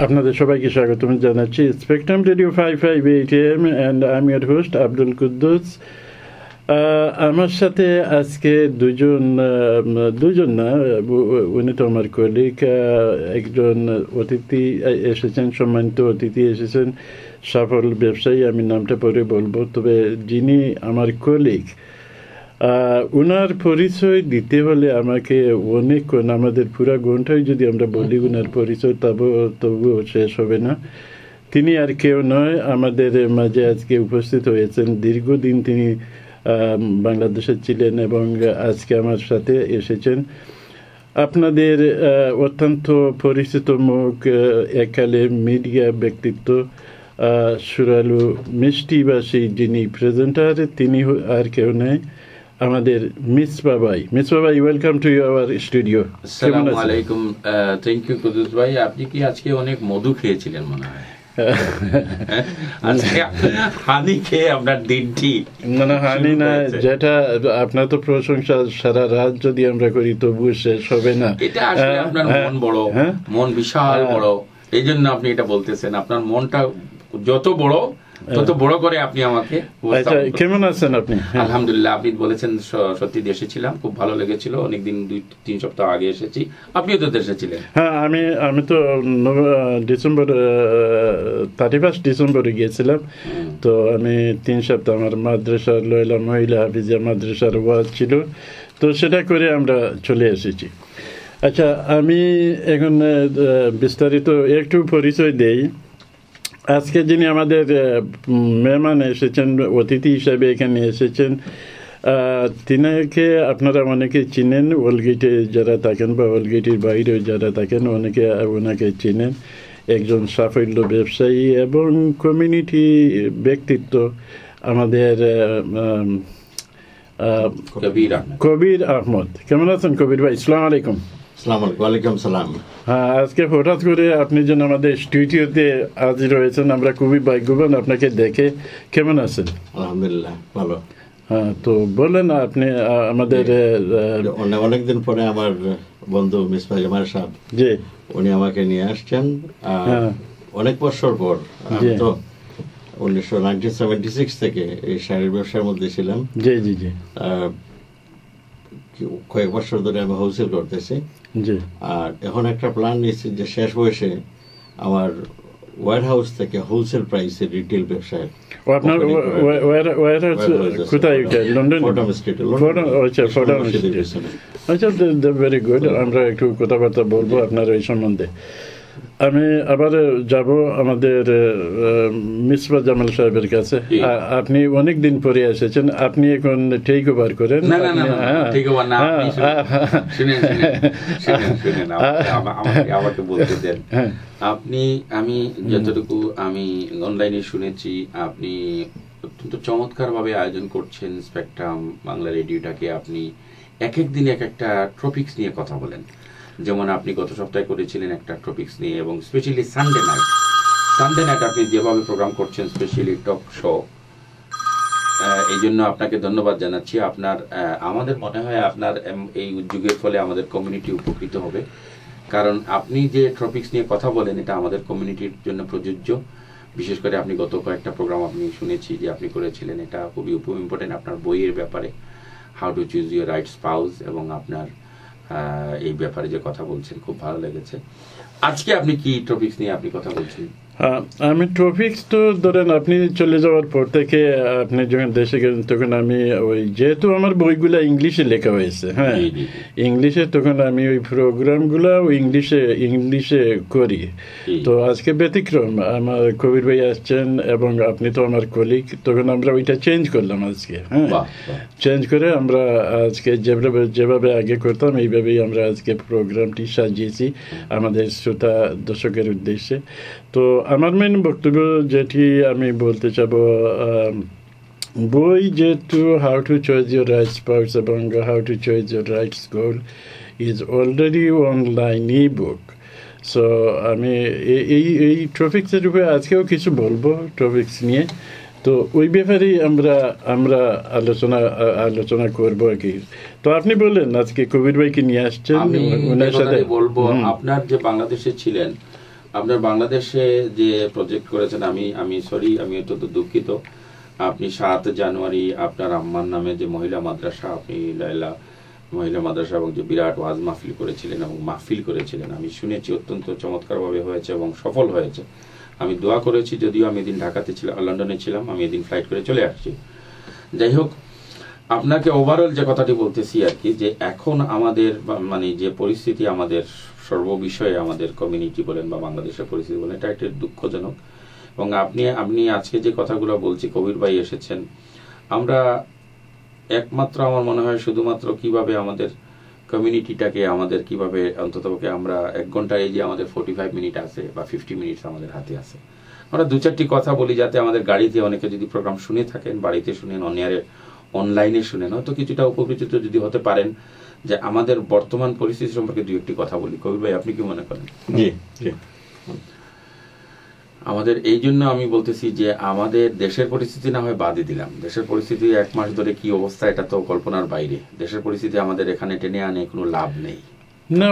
আপনাদের সবাইকে স্বাগতম জানাচ্ছি spectrum radio 558 AM and I am your host Abdul Kuddus. আমার সাথে আজকে দুজন না, উনি তো আমার কলিগ, একজন অতিথি এসেছেন, সম্মানিত অতিথি এসেছেন, সফল ব্যবসায়ী, আমি নামটা পরে বলবো, তবে যিনি আমার কলিগ উনার পরিচয় দিতে হলে আমাকে অনেকক্ষণ, আমাদের পুরা ঘন্টায় যদি আমরা বলি উনার পরিচয় তবুও শেষ হবে না। তিনি আর কেউ নয়, আমাদের মাঝে আজকে উপস্থিত হয়েছেন। দীর্ঘদিন তিনি বাংলাদেশে ছিলেন এবং আজকে আমার সাথে এসেছেন। আপনাদের অত্যন্ত পরিচিত মুখ, একালে মিডিয়া ব্যক্তিত্ব, সুরালু মিষ্টিবাসী যিনি প্রেজেন্টার, তিনি আর কেউ নেই, আমাদের মিসবাহ ভাই। মিসবাহ ভাই, ওয়েলকাম টু আওয়ার স্টুডিও। আসসালামু আলাইকুম। থ্যাংক ইউ কুদ্দুস ভাই। আপনি কি আজকে অনেক মধু খেয়েছিলেন মনে হয়? আজকে হানি খেয়ে আপনার দিনটি? না, হানি না, যেটা আপনার তো প্রশংসা সারা রাত যদি আমরা করি তবুও শেষ হবে না। এটা আসলে আপনার মন বড়, মন বিশাল বড়, এই জন্য আপনি এটা বলতেছেন। আপনার মনটা যত বড় তত বড় করে আপনি আমাকে। কেমন আছেন আপনি? আলহামদুলিল্লাহ। আপনি বলেছেন সত্যি দেশে ছিলাম, খুব ভালো লেগেছিল। অনেকদিন 2-3 সপ্তাহ আগে এসেছি, আপনিও তো দেশে ছিলেন। হ্যাঁ, আমি তো ডিসেম্বর 31 ডিসেম্বরে গিয়েছিলাম। তো আমি 3 সপ্তাহ আমার মাদ্রাসার লয়লা মহিলা হাফিজিয়া মাদ্রাসার ওয়াজ ছিল, তো সেটা করে আমরা চলে এসেছি। আচ্ছা, আমি এখন বিস্তারিত একটু পরিচয় দেই। আজকে যিনি আমাদের মেহমান এসেছেন, অতিথি হিসাবে এখানে এসেছেন, তিনাকে আপনারা অনেকে চিনেন, ওলগেটে যারা থাকেন বা ওলগেটের বাইরেও যারা থাকেন অনেকে ওনাকে চিনেন। একজন সাফল্য ব্যবসায়ী এবং কমিউনিটি ব্যক্তিত্ব, আমাদের কবির আহমদ। কেমন আছেন কবির ভাই? আসসালামু আলাইকুম। ওয়ালাইকুম সালাম। হ্যাঁ, আজকে হঠাৎ করে আপনি যেন আমাদের স্টুডিওতে হাজির হয়েছেন, আমরা খুবই ভাগ্যবান আপনাকে দেখে। কেমন আছেন? আলহামদুলিল্লাহ, ভালো। হ্যাঁ, তো বলেন আপনি আমাদের অনেকদিন পরে আমার বন্ধু মিসবাহ জামাল সাহেব, জি, উনি আমাকে নিয়ে আসছেন অনেক বছর পর। আমি তো 1976 থেকে এই শাড়ির ব্যবসার মধ্যে ছিলাম। জি জি জি। কয়েক বছর ধরে আমি হোলসেল করতেছি। আর এখন একটা প্ল্যান নিয়েছি যে শেষ বয়সে আমার ওয়্যার হাউস থেকে হোলসেল প্রাইসে রিটেল ব্যবসায়। আপনার কোথায়? London, Fordham street. আচ্ছা, ভেরি গুড। আমরা একটু কথাবার্তা বলবো আপনার এই সম্বন্ধে। আমি আবার যাব আমাদের মিসবাহ জামাল সাহেবের কাছে। আপনি অনেক দিন পরে এসেছেন, আপনি এখন টেক ওভার করেন। আপনি, আমি যতটুকু আমি অনলাইনে শুনেছি, আপনি অত্যন্ত চমৎকার ভাবে আয়োজন করছেন স্পেকট্রাম বাংলা রেডিওটাকে। আপনি এক এক দিন এক একটা টপিকস নিয়ে কথা বলেন। যেমন আপনি গত সপ্তাহে করেছিলেন একটা টপিকস নিয়ে, এবং স্পেশালি সানডে নাইট আপনি যেভাবে প্রোগ্রাম করছেন, স্পেশালি টক শো, এই জন্য আপনাকে ধন্যবাদ জানাচ্ছি। আপনার আমাদের মনে হয় আপনার এই উদ্যোগের ফলে আমাদের কমিউনিটি উপকৃত হবে, কারণ আপনি যে টপিকস নিয়ে কথা বলেন এটা আমাদের কমিউনিটির জন্য প্রযোজ্য। বিশেষ করে আপনি গত কয়েকটা প্রোগ্রাম আপনি শুনেছি যে আপনি করেছিলেন, এটা খুবই ইম্পর্টেন্ট। আপনার বইয়ের ব্যাপারে, how to choose your right spouse, এবং আপনার এই ব্যাপারে যে কথা বলছেন খুব ভালো লেগেছে। আজকে আপনি কি টপিকস নিয়ে আপনি কথা বলছেন? আমি টপিকস তো ধরেন আপনি চলে যাওয়ার পর থেকে আপনি যখন দেশে গেলেন তখন আমি ওই, যেহেতু আমার বইগুলা ইংলিশে লেখা হয়েছে, হ্যাঁ ইংলিশে, তখন আমি ওই প্রোগ্রামগুলো ইংলিশে করি। তো আজকে ব্যতিক্রম, আমার কবির ভাই আসছেন এবং আপনি তো আমার কলিগ, তখন আমরা ওইটা চেঞ্জ করলাম আজকে। হ্যাঁ, চেঞ্জ করে আমরা আজকে যেভাবে আগে করতাম এইভাবেই আমরা আজকে প্রোগ্রামটি সাজিয়েছি আমাদের শ্রোতা দর্শকের উদ্দেশ্যে। তো আমার মেন বক্তব্য যেটি আমি বলতে চাব, বই যেহেতু how to choice your right spouse এবং how to choice your rights goal is already online e book. So আমি এই টপিক্সের উপরে আজকেও কিছু বলবো, টপিক্স নিয়ে। তো ওই ব্যাপারেই আমরা আলোচনা করবো আর কি। তো আপনি বললেন আজকে কবির ভাইকে নিয়ে আসছেন, ওনার সাথে বলবো। আপনার যে বাংলাদেশে ছিলেন আপনার বাংলাদেশে যে প্রজেক্ট করেছেন, আমি সরি, আমি অত্যন্ত দুঃখিত। আপনি 7 জানুয়ারি আপনার আম্মার নামে যে মহিলা মাদ্রাসা, আপনি লাইলা মহিলা মাদ্রাসা এবং যে বিরাট ওয়াজ মাহফিল করেছিলেন এবং মাহফিল করেছিলেন, আমি শুনেছি অত্যন্ত চমৎকারভাবে হয়েছে এবং সফল হয়েছে। আমি দোয়া করেছি, যদিও আমি এদিন ঢাকাতে ছিলাম, লন্ডনে ছিলাম, আমি এদিন ফ্লাইট করে চলে আসছি। যাই হোক, আপনাকে ওভারঅল যে কথাটি বলতেছি আর কি, যে এখন আমাদের মানে যে পরিস্থিতি, আমাদের সর্ববিষয়ে আমাদের কমিউনিটি বলেন বা বাংলাদেশের পরিস্থিতি বলেন, এটা একটা দুঃখজনক। এবং আপনি আজকে যে কথাগুলো বলছি, কবির ভাই এসেছেন, আমরা একমাত্র আমার মনে হয় শুধুমাত্র কিভাবে আমাদের কমিউনিটিটাকে আমাদের কিভাবে অন্ততপক্ষে আমরা 1 ঘন্টা, এই যে আমাদের 45 মিনিট আছে বা 50 মিনিটস আমাদের হাতে আছে, আমরা 2-4টি কথা বলি, যাতে আমাদের গাড়িতে অনেকে যদি প্রোগ্রাম শুনে থাকেন, বাড়িতে শুনেন, অনলাইনে শুনেন, হয়তো কিছুটা উপকৃত যদি হতে পারেন। যে আমাদের বর্তমান পরিস্থিতি সম্পর্কে 2-1টি কথা বলি। কবির ভাই, আপনি কি মনে করেন? জি। আমাদের এই জন্য আমি বলতেছি যে আমাদের দেশের পরিস্থিতি না হয় বাদই দিলাম, দেশের পরিস্থিতি 1 মাস ধরে কি অবস্থা, এটা তো কল্পনার বাইরে। দেশের পরিস্থিতি আমাদের এখানে টেনে আনে কোনো লাভ নেই। না,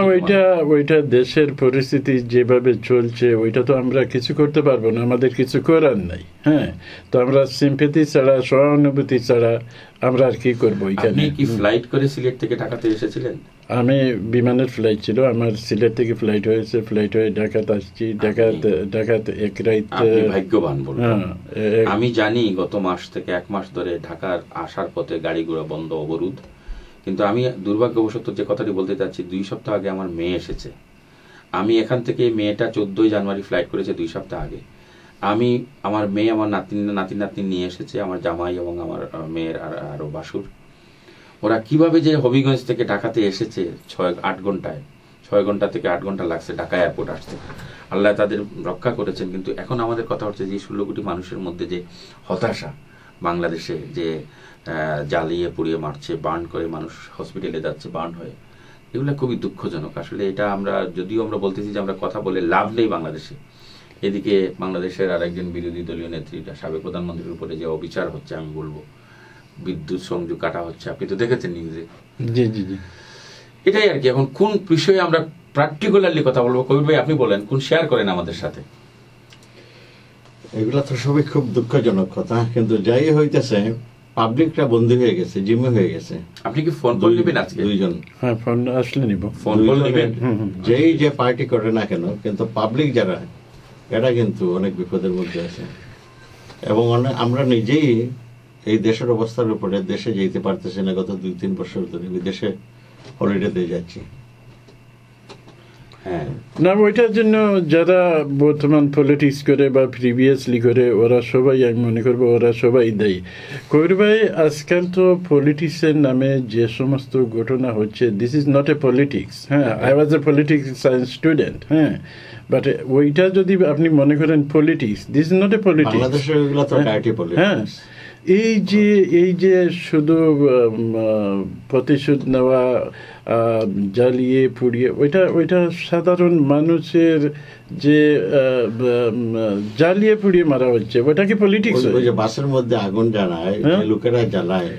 ওইটা দেশের পরিস্থিতি যেভাবে চলছে, ওইটা তো আমরা কিছু করতে পারবো না, আমাদের কিছু করার নাই। হ্যাঁ, তো আমরা সিম্পেথি ছাড়া, সহানুভূতি ছাড়া আমরা আর কি করবো এখানে। আপনি কি ফ্লাইট করে সিলেট থেকে ঢাকাতে এসেছিলেন? আমি বিমানের ফ্লাইট ছিল আমার, সিলেট থেকে ফ্লাইট হয়েছে, ফ্লাইট হয়ে ঢাকাতে আসছি। ঢাকাতে 1 রাত। আপনি ভাগ্যবান বলবো। আমি জানি গত মাস থেকে 1 মাস ধরে ঢাকার আসার পথে গাড়িগুলো বন্ধ, অবরোধ। কিন্তু আমি দুর্ভাগ্যবশত যে কথাটি বলতে চাচ্ছি, 2 সপ্তাহ আগে আমার মেয়ে এসেছে। আমি এখান থেকে, মেয়েটা 14 জানুয়ারি ফ্লাইট করেছে 2 সপ্তাহ আগে। আমি আমার মেয়ে, আমার নাতি নিয়ে এসেছে, আমার জামাই এবং আমার মেয়ের আরো বাসুর। ওরা কিভাবে যে হবিগঞ্জ থেকে ঢাকাতে এসেছে 6 ঘন্টা থেকে 8 ঘন্টা লাগছে ঢাকা এয়ারপোর্ট আসতে। আল্লাহ তাদের রক্ষা করেছেন। কিন্তু এখন আমাদের কথা হচ্ছে যে 16 কোটি মানুষের মধ্যে যে হতাশা, বাংলাদেশে যে জ্বালিয়ে পুড়িয়ে মারছে, বার্ন করে মানুষ হসপিটালে যাচ্ছে বার্ন হয়ে, এগুলো খুবই দুঃখজনক। আসলে এটা যদিও আমরা বলতেছি যে আমরা কথা বলে লাভ নেই বাংলাদেশে, এদিকে বাংলাদেশের আরেকজন বিরোধী দলীয় নেত্রী, সাবেক প্রধানমন্ত্রীর উপরে যে অবিচার হচ্ছে, আমি বলবো বিদ্যুৎ সংযোগ কাটা হচ্ছে, আপনি তো দেখেছেন নিউজে। জি। এটাই আর কি। এখন কোন বিষয়ে আমরা প্র্যাকটিক্যালি কথা বলবো, কবির ভাই আপনি বলেন, কোন শেয়ার করেন আমাদের সাথে। এগুলা তো সবই খুব দুঃখজনক কথা, কিন্তু যাই হইতেছে, পাবলিকটা বন্দী হয়ে গেছে, জিম্মি হয়ে গেছে। আপনি কি ফোন কল নেবেন আজকে? 2 জন। হ্যাঁ, ফোন আসলে নিব। ফোন কল নেবেন? যেই যে পার্টি করে না কেন, কিন্তু পাবলিক যারা, এরা কিন্তু অনেক বিপদের মধ্যে আছে। এবং আমরা নিজেই এই দেশের অবস্থার উপরে দেশে যেতে পারতেছি না। গত 2-3 বছর ধরে বিদেশে হলিডেতে যাচ্ছি। হ্যাঁ, না, ওইটার জন্য যারা বর্তমান পলিটিক্স করে বা প্রিভিয়াসলি করে, ওরা সবাই, আমি মনে করবো ওরা সবাই দেয়। কবির ভাই, আজকাল তো পলিটিক্সের নামে যে সমস্ত ঘটনা হচ্ছে, this is not a politics. হ্যাঁ, I was a politics science student. হ্যাঁ, বাট ওইটা যদি আপনি মনে করেন politics, this is not a politics. হ্যাঁ, এই যে শুধু প্রতিশোধ নেওয়া, জ্বালিয়ে পুড়িয়ে, ওইটা সাধারণ মানুষের যে জ্বালিয়ে পুড়িয়ে মারা হচ্ছে, ওটা কি পলিটিক্স? ওই যে বাসের মধ্যে আগুন জ্বালায়, লোকেরা জ্বালায়,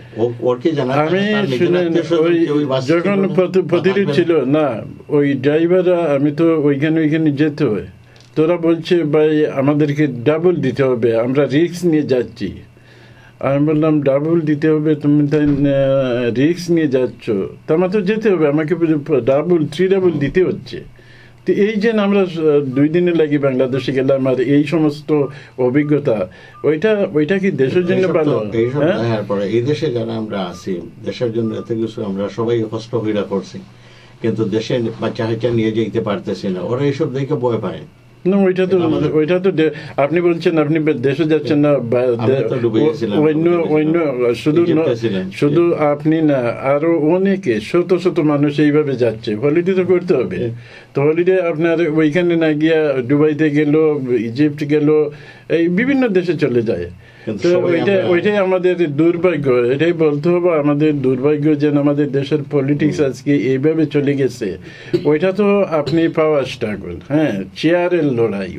ওর কি জানা? আমি শুনেন, যখন প্রতিরোধ ছিল না, ওই ড্রাইভাররা, আমি তো ওইখানে যেতে হয়, তোরা বলছে ভাই আমাদেরকে ডাবল দিতে হবে, আমরা রিস্ক নিয়ে যাচ্ছি। আমি বললাম ডাবল দিতে হবে, তুমি তাই রিস্ক নিয়ে যাচ্ছ, তো আমার তো যেতে হবে, আমাকে ডাবল 3 ডাবল দিতে হচ্ছে। তো এই যে আমরা 2 দিনে লাগি বাংলাদেশে গেলাম, আর এই সমস্ত অভিজ্ঞতা, ওইটা কি দেশের জন্য ভালো? এই দেশে যারা আমরা আছি, দেশের জন্য এত কিছু আমরা সবাই কষ্ট হইরা করছি, কিন্তু দেশে বাচ্চা হাচ্চা নিয়ে যেতে পারতেছি না, ওরা এইসব দেখে ভয় পায়। না, ওইটা তো আপনি বলছেন আপনি দেশে যাচ্ছেন না, শুধু আপনি না, আরো অনেকে শত শত মানুষ এইভাবে যাচ্ছে। হলিডে তো করতে হবে, তো হলিডে আপনার ওইখানে না গিয়া দুবাইতে গেল, ইজিপ্ট গেল, এই বিভিন্ন দেশে চলে যায়। কিন্তু তো সবাই ওইটাই আমাদের দুর্ভাগ্য, এটাই বলতে হবে আমাদের দুর্ভাগ্য যে আমাদের দেশের পলিটিক্স আজকে এইভাবে চলে গেছে। ওইটা তো আপনি পাওয়ার স্ট্রাগল, হ্যাঁ, চেয়ারের লড়াই,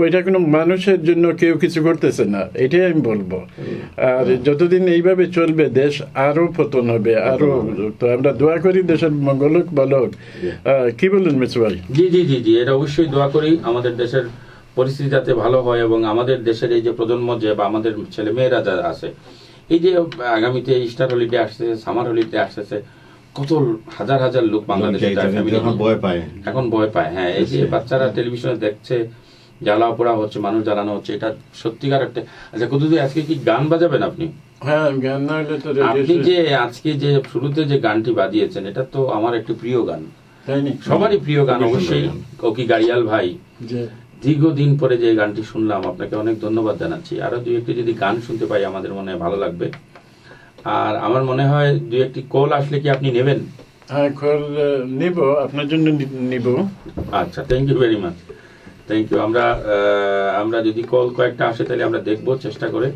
ওইটা কোনো মানুষের জন্য কেউ কিছু করতেছে না, এটাই আমি বলবো। আর যতদিন এইভাবে চলবে দেশ আরো পতন হবে, আরো। তো আমরা দোয়া করি দেশের মঙ্গল হোক, ভালো হোক। কি বললেন মিস্টার ভাই? জি জি জি জি, এটা অবশ্যই দোয়া করি আমাদের দেশের পরিস্থিতি যাতে ভালো হয়, এবং আমাদের দেশের এই যে প্রজন্ম যে বা আমাদের ছেলে মেয়েরা যারা আছে, এই যে আগামীতে ইস্টার হলিডে আসতেছে, সামার হলিডে আসতেছে, কত হাজার হাজার লোক বাংলাদেশে এখন ভয় পায়। হ্যাঁ, এই যে বাচ্চারা টেলিভিশনে দেখছে, জ্বালা পোড়া হচ্ছে, মানুষ জ্বালানো হচ্ছে, এটা সত্যিকার একটা। আচ্ছা কুদ্দুস ভাই, আজকে কি গান বাজাবেন আপনি? হ্যাঁ, গান না হলে তো আপনি যে আজকে যে শুরুতে যে গানটি বাজিয়েছেন, এটা তো আমার একটি প্রিয় গান, সবারই প্রিয় গান অবশ্যই। কোকি গাড়িয়াল ভাই, দীর্ঘদিন পরে যে গানটি শুনলাম, আপনাকে অনেক ধন্যবাদ জানাচ্ছি। আরো দুই একটি যদি গান শুনতে পাই আমাদের মনে ভালো লাগবে। আর আমার মনে হয় দুই একটি কল আসলে কি আপনি নেবেন? হ্যাঁ, কল নিব, আপনার জন্য নিব। আচ্ছা, thank you very much, thank you. আমরা যদি কল কয়েকটা আসে তাহলে আমরা দেখবো, চেষ্টা করে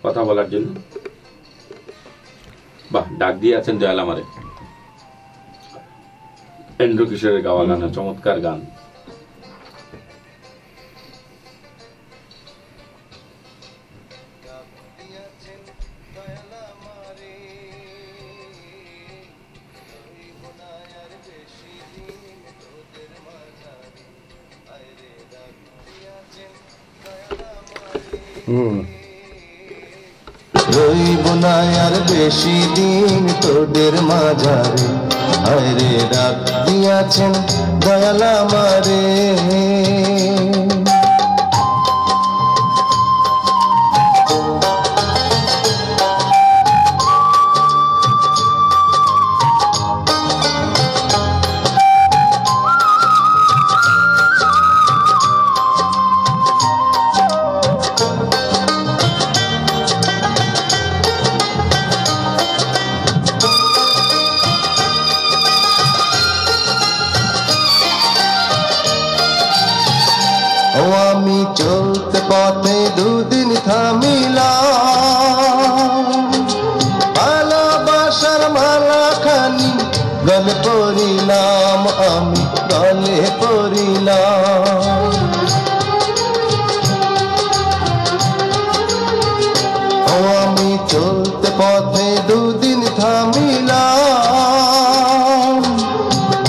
কথা বলার জন্য। বাহ, ডাক দিয়ে আছেন দয়াল আমারে, এন্ড্রু কিশোরের গাওয়া গান, চমৎকার গান। রইব না আর বেশি দিন তোদের মাঝারে, আরে ডাক দিয়াছেন দয়াল আমারে। আমি চলতে পথে দুদিন থামিলাম, ভালোবাসার মালাখানি গলে পড়িলাম, আমি গলে পড়িলাম। আমি চলতে পথে দুদিন থামিলাম,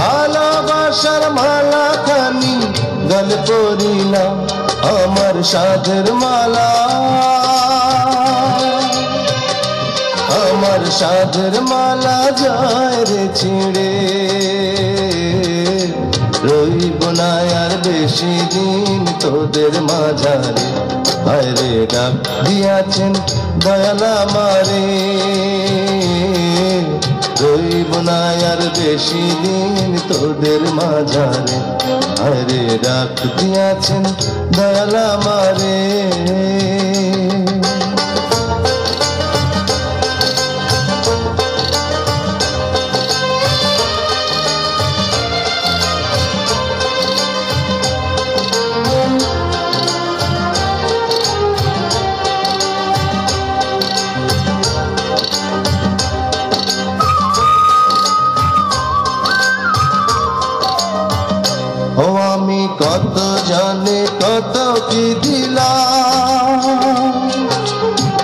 ভালোবাসার মালাখানি গলে পড়িলাম, আমার সাধের মালা, আমার সাধের মালা যায় রে ছিঁড়ে। রইব না আর বেশি দিন তোদের মাঝারে, আরে ডাক দিয়াছেন দয়াল আমারে। রইব না আর বেশি দিন তোদের মাঝারে, আরে ডাক দিয়াছেন দয়াল আমারে। ও আমি কত জানে কত কি দিলাম,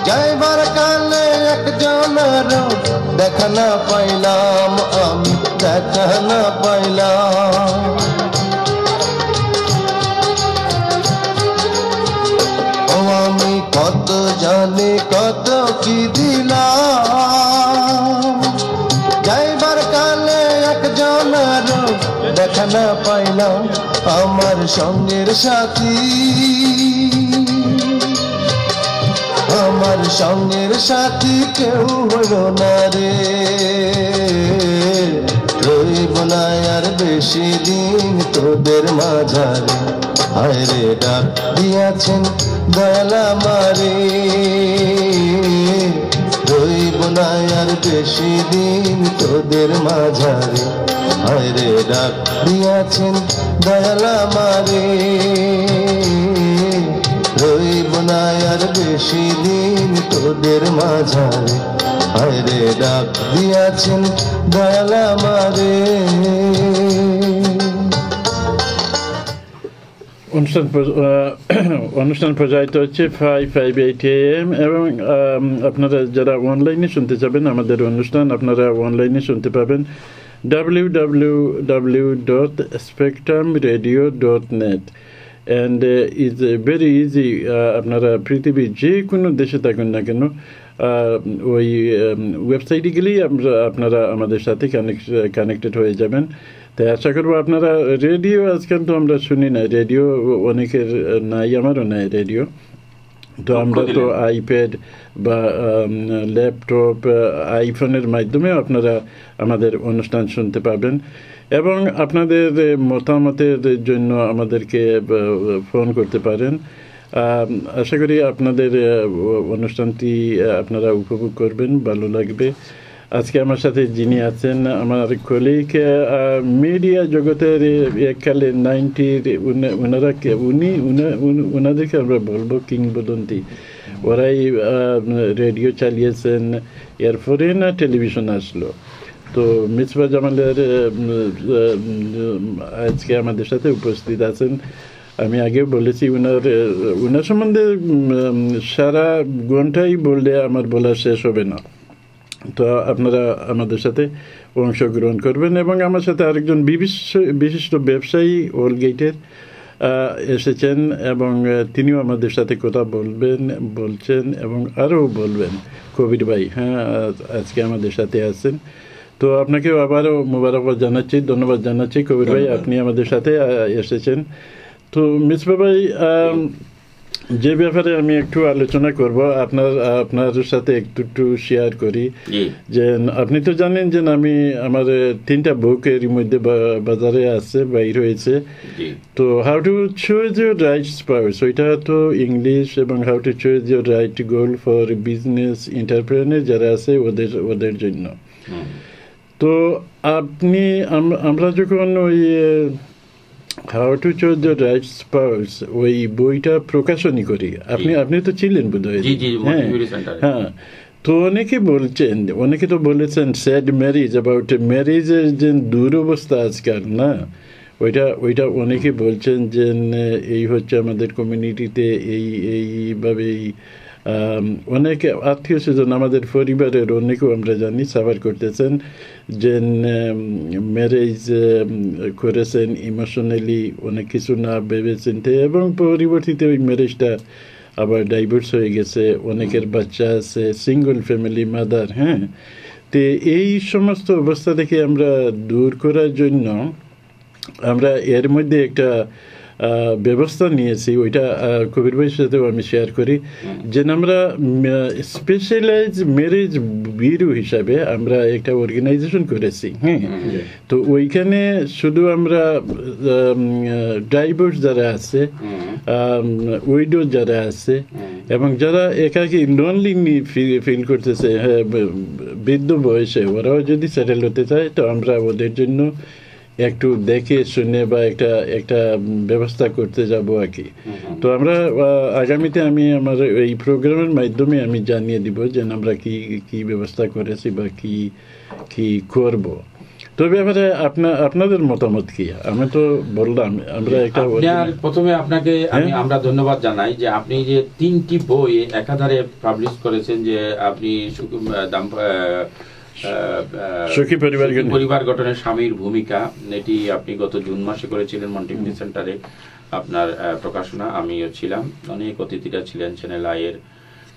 যাইবার কালে একজনের দেখা না পাইলাম, আমি দেখা না পাইলাম। ও আমি কত জানে কত কি দিলাম, যাইবার কালে একজনের দেখা না পাইলাম, আমার সঙ্গের সাথী, আমার সঙ্গের সাথী কেউ হলো না রে। রইব না আর বেশি দিন তোদের মাঝারে, আরে ডাক দিয়াছেন দয়াল আমারে। রইব না আর বেশি দিন তোদের মাঝারে, আরে ডাক দিয়াছেন দয়াল আমারে। রইব না আর বেশি দিন তোদের মাঝারে, হায়রে ডাক দিয়াছেন দয়াল আমারে। অনুষ্ঠান প্রচারিত হচ্ছে 558 AM এবং আপনারা যারা অনলাইনে শুনতে চাবেন আমাদের অনুষ্ঠান আপনারা অনলাইনে শুনতে পাবেন www.spectrumradio.net and it's very easy আপনারা পৃথিবীর যে কোনো দেশে থাকুন না কেন ওই ওয়েবসাইটে গেলেই আপনারা আমাদের সাথে কানেক্টেড হয়ে যাবেন। তাই আশা করবো আপনারা রেডিও আজকাল তো আমরা শুনি না, রেডিও অনেকের নাই, আমারও নাই রেডিও। তো আমরা তো আইপ্যাড বা ল্যাপটপ আইফোনের মাধ্যমে আপনারা আমাদের অনুষ্ঠান শুনতে পাবেন এবং আপনাদের মতামতের জন্য আমাদেরকে ফোন করতে পারেন। আশা করি আপনাদের অনুষ্ঠানটি আপনারা উপভোগ করবেন, ভালো লাগবে। আজকে আমার সাথে যিনি আছেন আমার কলিগ, মিডিয়া জগতের এককালে 90-র ওনাদেরকে আমরা বলবো কিংবদন্তি। ওরাই রেডিও চালিয়েছেন, এরপরে না টেলিভিশন আসলো। তো মিসবাহ জামালের আজকে আমাদের সাথে উপস্থিত আছেন। আমি আগেও বলেছি ওনার সম্বন্ধে সারা ঘন্টাই বললে আমার বলা শেষ হবে না। তো আপনারা আমাদের সাথে অংশগ্রহণ করবেন এবং আমার সাথে আরেকজন বিশিষ্ট ব্যবসায়ী ওলগেটের এসেছেন এবং তিনিও আমাদের সাথে কথা বলছেন এবং আরও বলবেন। কবির ভাই আজকে আমাদের সাথে আছেন। তো আপনাকেও আবারও মোবারকবাদ জানাচ্ছি, ধন্যবাদ জানাচ্ছি কবির ভাই, আপনি আমাদের সাথে এসেছেন। তো মিসবাহ ভাই, যে ব্যাপারে আমি একটু আলোচনা করব আপনার সাথে একটু শেয়ার করি যে আপনি তো জানেন যে আমি আমার 3টা বুক এর মধ্যে বাজারে আছে, বাইর হয়েছে। তো how to choose your right spouse, ওইটা তো ইংলিশ, এবং how to choose your right goal for business entrepreneur যারা আছে ওদের জন্য। তো আমরা যখন ওই how to choose the right spouse ওই বইটা প্রকাশনী করি, আপনি তো ছিলেন বোধহয়। হ্যাঁ, তো অনেকে তো বলেছেন স্যাড ম্যারেজ, অ্যাবাউট ম্যারেজের যে দুরবস্থা আজকাল না, ওইটা অনেকে বলছেন যে এই হচ্ছে আমাদের কমিউনিটিতে এইভাবেই অনেক আত্মীয় স্বজন আমাদের পরিবারের অনেকেও আমরা জানি সাফার করতেছেন, যে ম্যারেজ করেছেন ইমোশনালি অনেক কিছু না ভেবে চিনতে, এবং পরবর্তীতে ওই ম্যারেজটা আবার ডাইভোর্স হয়ে গেছে, অনেকের বাচ্চা আছে, সিঙ্গল ফ্যামিলি মাদার। হ্যাঁ, তো এই সমস্ত অবস্থা থেকে আমরা দূর করার জন্য আমরা এর মধ্যে একটা ব্যবস্থা নিয়েছি, ওইটা কবির ভাইয়ের সাথেও আমি শেয়ার করি, যে আমরা স্পেশালাইজ ম্যারেজ ব্যুরো হিসাবে আমরা একটা অর্গানাইজেশন করেছি। হ্যাঁ, তো ওইখানে শুধু আমরা ডাইভোর্স যারা আছে, উইডো যারা আছে, এবং যারা একাকি লোনলি ফিল করতেছে বৃদ্ধ বয়সে, ওরাও যদি সেটেল হতে চায়, তো আমরা ওদের জন্য একটু দেখে শুনে বা একটা ব্যবস্থা করতে যাব আর কি। তো আমরা আগামীতে আমি আমার এই প্রোগ্রামের মাধ্যমে আমি জানিয়ে দিব যে আমরা কি ব্যবস্থা করেছি বা কি করব। তো ব্যাপারে আপনাদের মতামত কি? আমি তো বললাম আমরা একটা প্রথমে আপনাকে আমরা ধন্যবাদ জানাই যে আপনি যে 3টি বই একাধারে পাবলিশ করেছেন, যে আপনি পরিবার গঠনের স্বামীর ভূমিকা, এটি আপনি গত জুন মাসে করেছিলেন মন্টিফিনি সেন্টারে আপনার প্রকাশনা। আমিও ছিলাম, অনেক অতিথিরা ছিলেন, চ্যানেল আইয়ের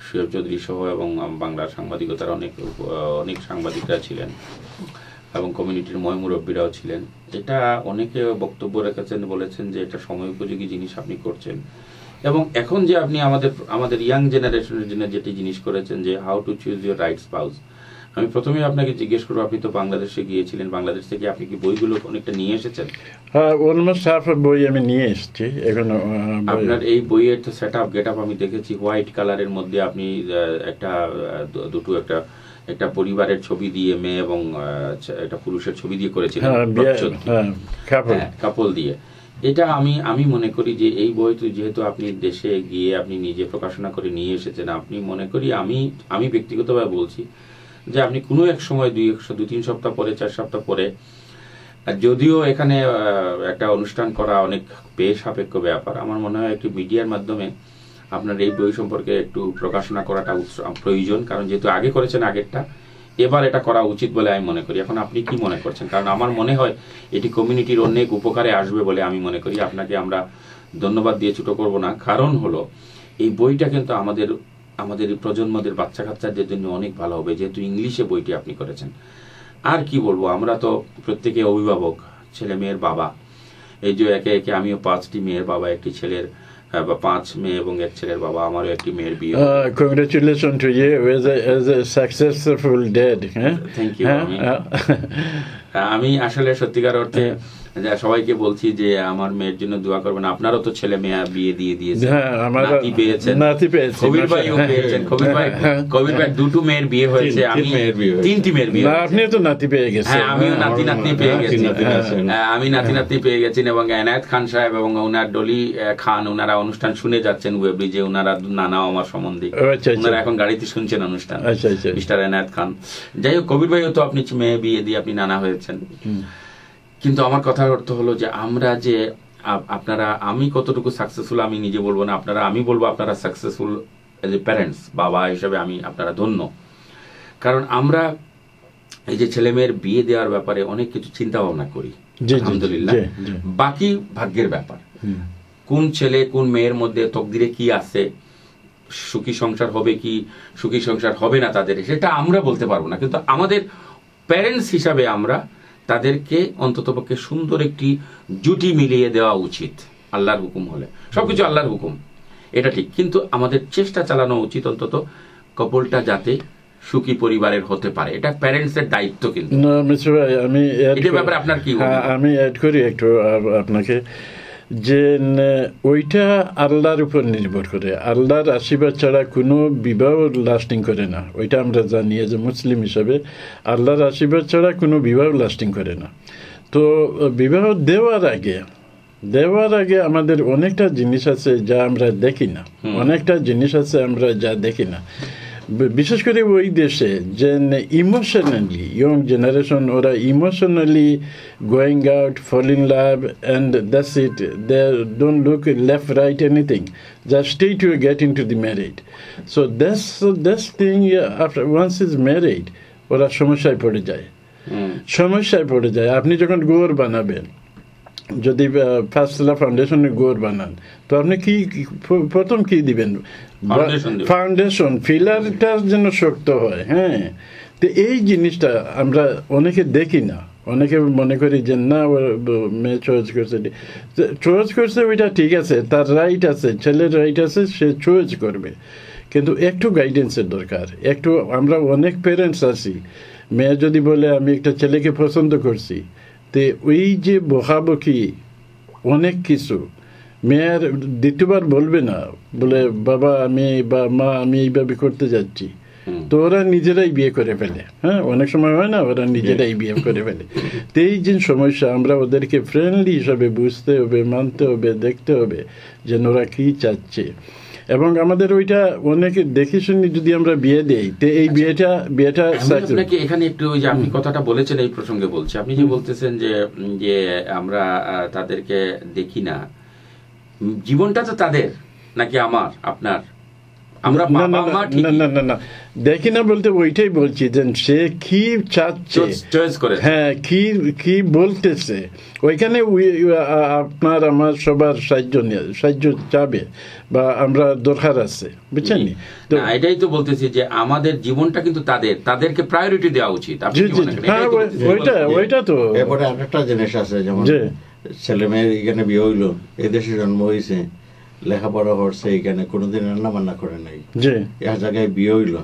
সুয়েব চৌধুরী সহ এবং বাংলার সাংবাদিকতার অনেক সাংবাদিকরা ছিলেন এবং কমিউনিটির মুরব্বীরাও ছিলেন। এটা অনেকে বক্তব্য রেখেছেন, বলেছেন যে এটা সময় উপযোগী জিনিস আপনি করছেন, এবং এখন যে আপনি আমাদের ইয়াং জেনারেশনের জন্য যেটি জিনিস করেছেন, যে how to choose your right spouse. আমি প্রথমে আপনাকে জিজ্ঞেস করবো, আপনি তো বাংলাদেশে গিয়েছিলেন, বাংলাদেশ থেকে আপনি কি বইগুলো অনেকটা নিয়ে এসেছেন? হ্যাঁ, অলমোস্ট হাফ বই আমি নিয়ে এসেছি। এখন আপনার এই বইয়ের তো সেট আপ গেট আপ আমি দেখেছি, হোয়াইট কালারের মধ্যে আপনি একটা পরিবারের ছবি দিয়ে, মেয়ে এবং একটা পুরুষের ছবি দিয়ে করেছিলেন, কাপল দিয়ে। এটা আমি মনে করি যে এই বইটি যেহেতু আপনি দেশে গিয়ে আপনি নিজে প্রকাশনা করে নিয়ে এসেছেন, আপনি মনে করি আমি ব্যক্তিগতভাবে বলছি যে আপনি কোনো এক সময় 2-3 সপ্তাহ পরে 4 সপ্তাহ পরে, যদিও এখানে একটা অনুষ্ঠান করা অনেক বেশ সাপেক্ষ ব্যাপার, আমার মনে হয় একটি মিডিয়ার মাধ্যমে আপনার এই বই সম্পর্কে একটু প্রকাশনা করাটা প্রয়োজন, কারণ যেহেতু আগে করেছেন আগেরটা, এবার এটা করা উচিত বলে আমি মনে করি। এখন আপনি কি মনে করছেন? কারণ আমার মনে হয় এটি কমিউনিটির অনেক উপকারে আসবে বলে আমি মনে করি। আপনাকে আমরা ধন্যবাদ দিয়ে ছোট করব না, কারণ হলো এই বইটা কিন্তু আমাদের প্রজন্মদের বাচ্চা কাচ্চাদের জন্য অনেক ভালো হবে, যেহেতু ইংলিশে বইটি আপনি করেছেন। আর কি বলবো, আমরা তো প্রত্যেকে অভিভাবক, ছেলে মেয়ের বাবা। এই যে একে একে আমিও 5টি মেয়ের বাবা, একটি ছেলের বা 5 মেয়ে এবং 1 ছেলের বাবা, আমারও একটি মেয়ের বিয়ে। Congratulations to you as a successful dad. Thank you. আমি আসলে সত্যিকার অর্থে সবাইকে বলছি যে আমার মেয়ের জন্য দোয়া করবেন। আপনারও তো ছেলে মেয়ে বিয়ে দিয়ে দিয়েছেন, নাতি পেয়েছেন, কবির ভাইও পেয়েছেন। কবির ভাই 2টো মেয়ের বিয়ে হয়েছে, আমি 3টি মেয়ের বিয়ে। আপনিও তো নাতি পেয়ে গেছেন। হ্যাঁ, আমিও নাতি পেয়ে গেছি। আমি নাতি পেয়ে গেছি এবং এনায়েত খান সাহেব এবং ওনার ডলি খান, ওনারা অনুষ্ঠান শুনে যাচ্ছেন ওয়েব ব্রিজে। ওনারা নানাও আমার সম্বন্ধে, ওনারা এখন গাড়িতে শুনছেন অনুষ্ঠান, মিস্টার এনায়েত খান। যাই হোক, কবির ভাইও তো আপনি মেয়ে বিয়ে দিয়ে আপনি নানা হয়েছেন। কিন্তু আমার কথার অর্থ হলো যে আমরা যে আপনারা, আমি কতটুকু সাকসেসফুল আমি নিজে বলবো না, আমি বলবো আপনারা সাকসেসফুল এজ এ প্যারেন্টস, বাবা হিসেবে আপনারা ধন্য। কারণ আমরা এই যে ছেলে মেয়ের বিয়ে দেওয়ার ব্যাপারে অনেক কিছু চিন্তা ভাবনা করি, আলহামদুলিল্লাহ। বাকি ভাগ্যের ব্যাপার, কোন ছেলে কোন মেয়ের মধ্যে তকদিরে কি আছে, সুখী সংসার হবে কি সুখী সংসার হবে না তাদের, সেটা আমরা বলতে পারবো না। কিন্তু আমাদের প্যারেন্টস হিসাবে আমরা তাদেরকে অন্ততপক্ষে সুন্দর একটি জুটি মিলিয়ে দেওয়া উচিত, আল্লাহর হুকুম হলে। সবকিছু আল্লাহর হুকুম, এটা ঠিক, কিন্তু আমাদের চেষ্টা চালানো উচিত অন্তত কাপলটা যাতে সুখী পরিবারের হতে পারে। এটা প্যারেন্টসের দায়িত্ব। কিন্তু আমি এটার ব্যাপারে আপনার কি? আমি অ্যাড করি একটু আপনাকে, যে ওইটা আল্লাহর উপর নির্ভর করে। আল্লাহর আশীর্বাদ ছাড়া কোনো বিবাহ লাস্টিং করে না, ওইটা আমরা জানি যে মুসলিম হিসাবে। আল্লাহর আশীর্বাদ ছাড়া কোনো বিবাহ লাস্টিং করে না। তো বিবাহ দেওয়ার আগে আমাদের অনেকটা জিনিস আছে যা আমরা দেখি না, অনেকটা জিনিস আছে আমরা যা দেখি না। বিশেষ করে ওই দেশে যে ইমোশনালি ইয়ং জেনারেশন, ওরা emotionally going out, fall in love, and that's it. They don't look left right anything, just stay to get in to the married. So that's thing, after once is married ওরা সমস্যায় পড়ে যায়। আপনি যখন গোর বানাবেন, যদি ফার্স্টলা ফাউন্ডেশনের গোর বানান, তো আপনি কি প্রথম কি দিবেন? ফাউন্ডেশন, ফিলারটা যেন শক্ত হয়। হ্যাঁ, তো এই জিনিসটা আমরা অনেকে দেখি না। অনেকে মনে করি যে না, মেয়ে চয়েস করছে, ওইটা ঠিক আছে, তার রাইট আছে, ছেলের রাইট আছে, সে চয়েস করবে। কিন্তু একটু গাইডেন্সের দরকার। একটু আমরা অনেক প্যারেন্টস আছি, মেয়ে যদি বলে আমি একটা ছেলেকে পছন্দ করছি, তে ওই যে বকাবকি অনেক কিছু, মেয়ের দ্বিতীয়বার বলবে না, বলে বাবা বা মা আমি এইভাবে করতে যাচ্ছি, তো ওরা নিজেরাই বিয়ে করে ফেলে। হ্যাঁ, অনেক সময় হয় না, ওরা নিজেরাই বিয়ে করে ফেলে। তো এই যে সমস্যা, আমরা ওদেরকে ফ্রেন্ডলি হিসাবে বুঝতে হবে, মানতে হবে, দেখতে হবে যে ওরা কি চাচ্ছে। এবং আমাদের ওইটা অনেকে দেখে শুনি যদি আমরা বিয়ে দেই, তো এই বিয়েটা আপনাকে এখানে একটু, ওই যে আপনি কথাটা বলেছেন এই প্রসঙ্গে বলছি, আপনি যে বলতেছেন যে আমরা তাদেরকে দেখি না, জীবনটা তো তাদের নাকি আপনার? আমরা না দেখি না বলতে ওইটাই বলছি যে সে কি চাচ্ছে, হ্যাঁ কি বলতেছে, ওইখানে আপনার আমার সবার সাহায্য চাবে বা আমরা দরকার আছে, বুঝছেন? তো এটাই তো বলতেছি যে আমাদের জীবনটা কিন্তু তাদেরকে প্রায়োরিটি দেওয়া উচিত। ওইটা তো এরপরে আরেকটা জিনিস আছে, যেমন ছেলে মেয়ের এখানে বিয়ে হইলো, এই দেশে জন্ম হয়েছে, লেখাপড়া করছে, এখানে কোনোদিন রান্না বান্না করে নাই, এক জায়গায় বিয়ে হইল,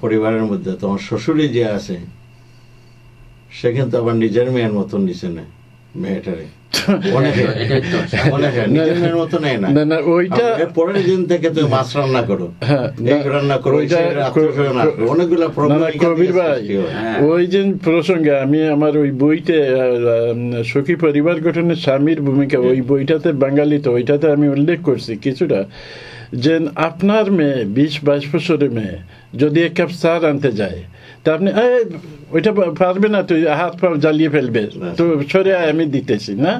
পরিবারের মধ্যে তোমার শ্বশুরে যে আছে সে কিন্তু আবার নিজের মেয়ের মতন নিচে না মেয়েটারে। অনেকে অনেকে নিজের মেয়ের মতো নেয় না। না না ওইটা এর পরের দিন থেকে তুমি মাছ রান্না করো, হ্যাঁ, এগ রান্না করো, অনেকগুলো প্রবলেম। কবির ভাই ওই যে প্রসঙ্গে আমি আমার ওই বইতে সুখী পরিবার গঠনের স্বামীর ভূমিকা, ওই বইটাতে বাঙালিতে ওইটাতে আমি উল্লেখ করছি কিছুটা, যে আপনার মেয়ে 20-22 বছরের মেয়ে যদি এক কাপ চা আনতে যায়, তা আপনি ওইটা পারবে না, তুই হাত পা জ্বালিয়ে ফেলবে, তো সরে আমি দিতেছি না।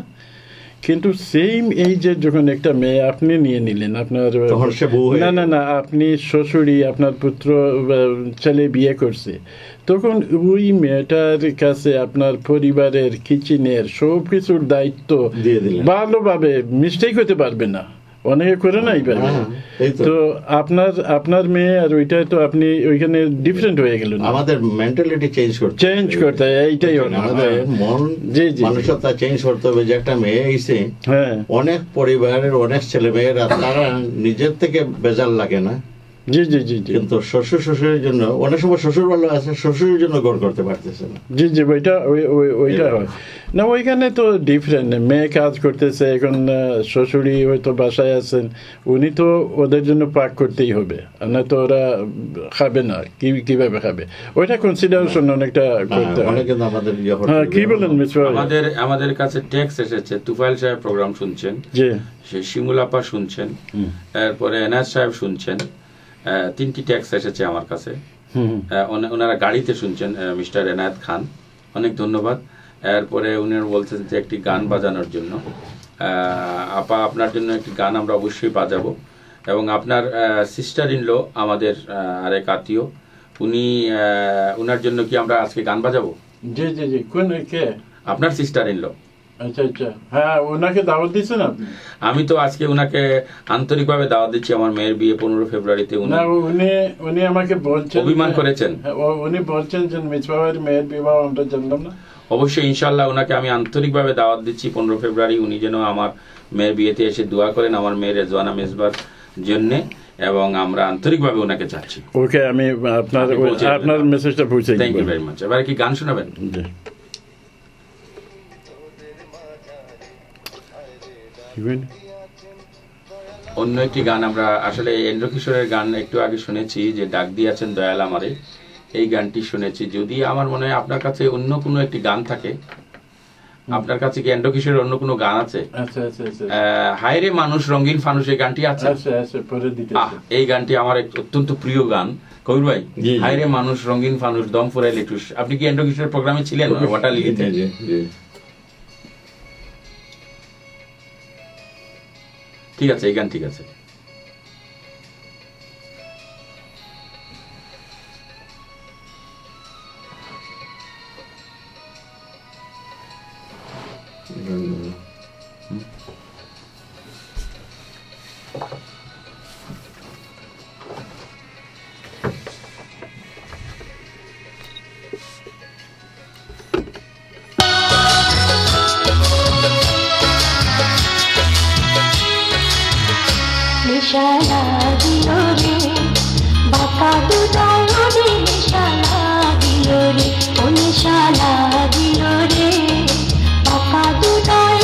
কিন্তু সেম এই যে যখন একটা মেয়ে আপনি নিয়ে নিলেন, আপনার না না না আপনি শ্বশুরি, আপনার পুত্র ছেলে বিয়ে করছে, তখন ওই মেয়েটার কাছে আপনার পরিবারের কিচেনের সব কিছুর দায়িত্ব ভালোভাবে মিস্টেক হতে পারবে না, অনেকে করে না এইভাবে। তো আপনার মেয়ে আর ওইটা তো আপনি ওইখানে ডিফারেন্ট হয়ে গেল। আমাদের মেন্টালিটি চেঞ্জ করতে এইটাই আমাদের মন, মানসিকতা চেঞ্জ করতে হবে। যে একটা মেয়ে এসে অনেক পরিবারের অনেক ছেলে মেয়েরা তারা নিজের থেকে বেজার লাগে না, জি জি জি, কিন্তু শ্বশুরের জন্য অনেক সময় শ্বশুর ভালো আছে, শ্বশুরের জন্য গড় করতে পারতেছে না। জি জি, ওইটা হয় না। ওইখানে তো ডিফারেন্ট, মেয়ে কাজ করতেছে, এখন শ্বশুরি হয়তো বাসায় আছেন, উনি তো ওদের জন্য পাক করতেই হবে, না তো ওরা খাবে না, কিভাবে খাবে, ওইটা কনসিডারেশন অনেকটা করতে হয়। হ্যাঁ, কি বলেন মিস্টার? আমাদের কাছে টেক্সট এসেছে, তুফাইল সাহেব প্রোগ্রাম শুনছেন, জি, শিমুল আপা শুনছেন, তারপরে এনাজ সাহেব শুনছেন, 3টি টেক্সট এসেছে আমার কাছে। ওনারা গাড়িতে শুনছেন, মিস্টার এনায়েত খান, অনেক ধন্যবাদ। এরপরে উনি বলছেন যে একটি গান বাজানোর জন্য। আপা, আপনার জন্য একটি গান আমরা অবশ্যই বাজাবো। এবং আপনার সিস্টার ইন ল আমাদের আরেক আত্মীয়, উনার জন্য কি আমরা আজকে গান বাজাবো? জি জি জি, কোন কে? আপনার সিস্টার ইন ল। আচ্ছা আচ্ছা, হ্যাঁ, ওনাকে দাওয়াত দিচ্ছেন আপনি? আমি তো আজকে ওনাকে আন্তরিকভাবে দাওয়াত দিচ্ছি। আমার মেয়ের বিয়ে 15 ফেব্রুয়ারিতে। উনি আমাকে বলছেন, অভিমান করেছেন, উনি বলছেন যে মিসবাহের মেয়ের বিবাহ আমরা জানলাম না। অবশ্যই ইনশাআল্লাহ ওনাকে আমি আন্তরিকভাবে দাওয়াত দিচ্ছি 15 ফেব্রুয়ারি। উনি যেন আমার মেয়ের বিয়েতে এসে দোয়া করেন আমার মেয়ের রেজওয়ানা মেজবার জন্য, এবং আমরা আন্তরিকভাবে ওনাকে চাচ্ছি। ওকে, আমি আপনার মেসেজটা পৌঁছে দিই। Thank you very much. এবারে কি গান শোনাবেন? অন্য একটি গান আমরা আসলে এন্দ্র কিশোরের গান একটু আগে শুনেছি, যে ডাক দিয়েছেন দয়াল আমারে, এই গানটি শুনেছি। যদি আমার মনে হয় আপনার কাছে অন্য কোনো একটি গান থাকে, আপনার কাছে কি এন্দ্র কিশোরের অন্য কোনো গান আছে? হায়রে মানুষ রঙিন ফানুষ, এই গানটি আছে? এই গানটি আমার অত্যন্ত প্রিয় গান কবির ভাই। হায়রে মানুষ রঙিন ফানুষ দম ফুরাই লেটুস। আপনি কি এন্দ্র কিশোরের প্রোগ্রামে ছিলেন ওয়াটারলিলিতে? ঠিক আছে, এই গান ঠিক আছে। নিশানা দিও রে বাঁকা দুটায় রে, নিশানা দিও রে, ও নিশানা দিও রে বাঁকা দুটায়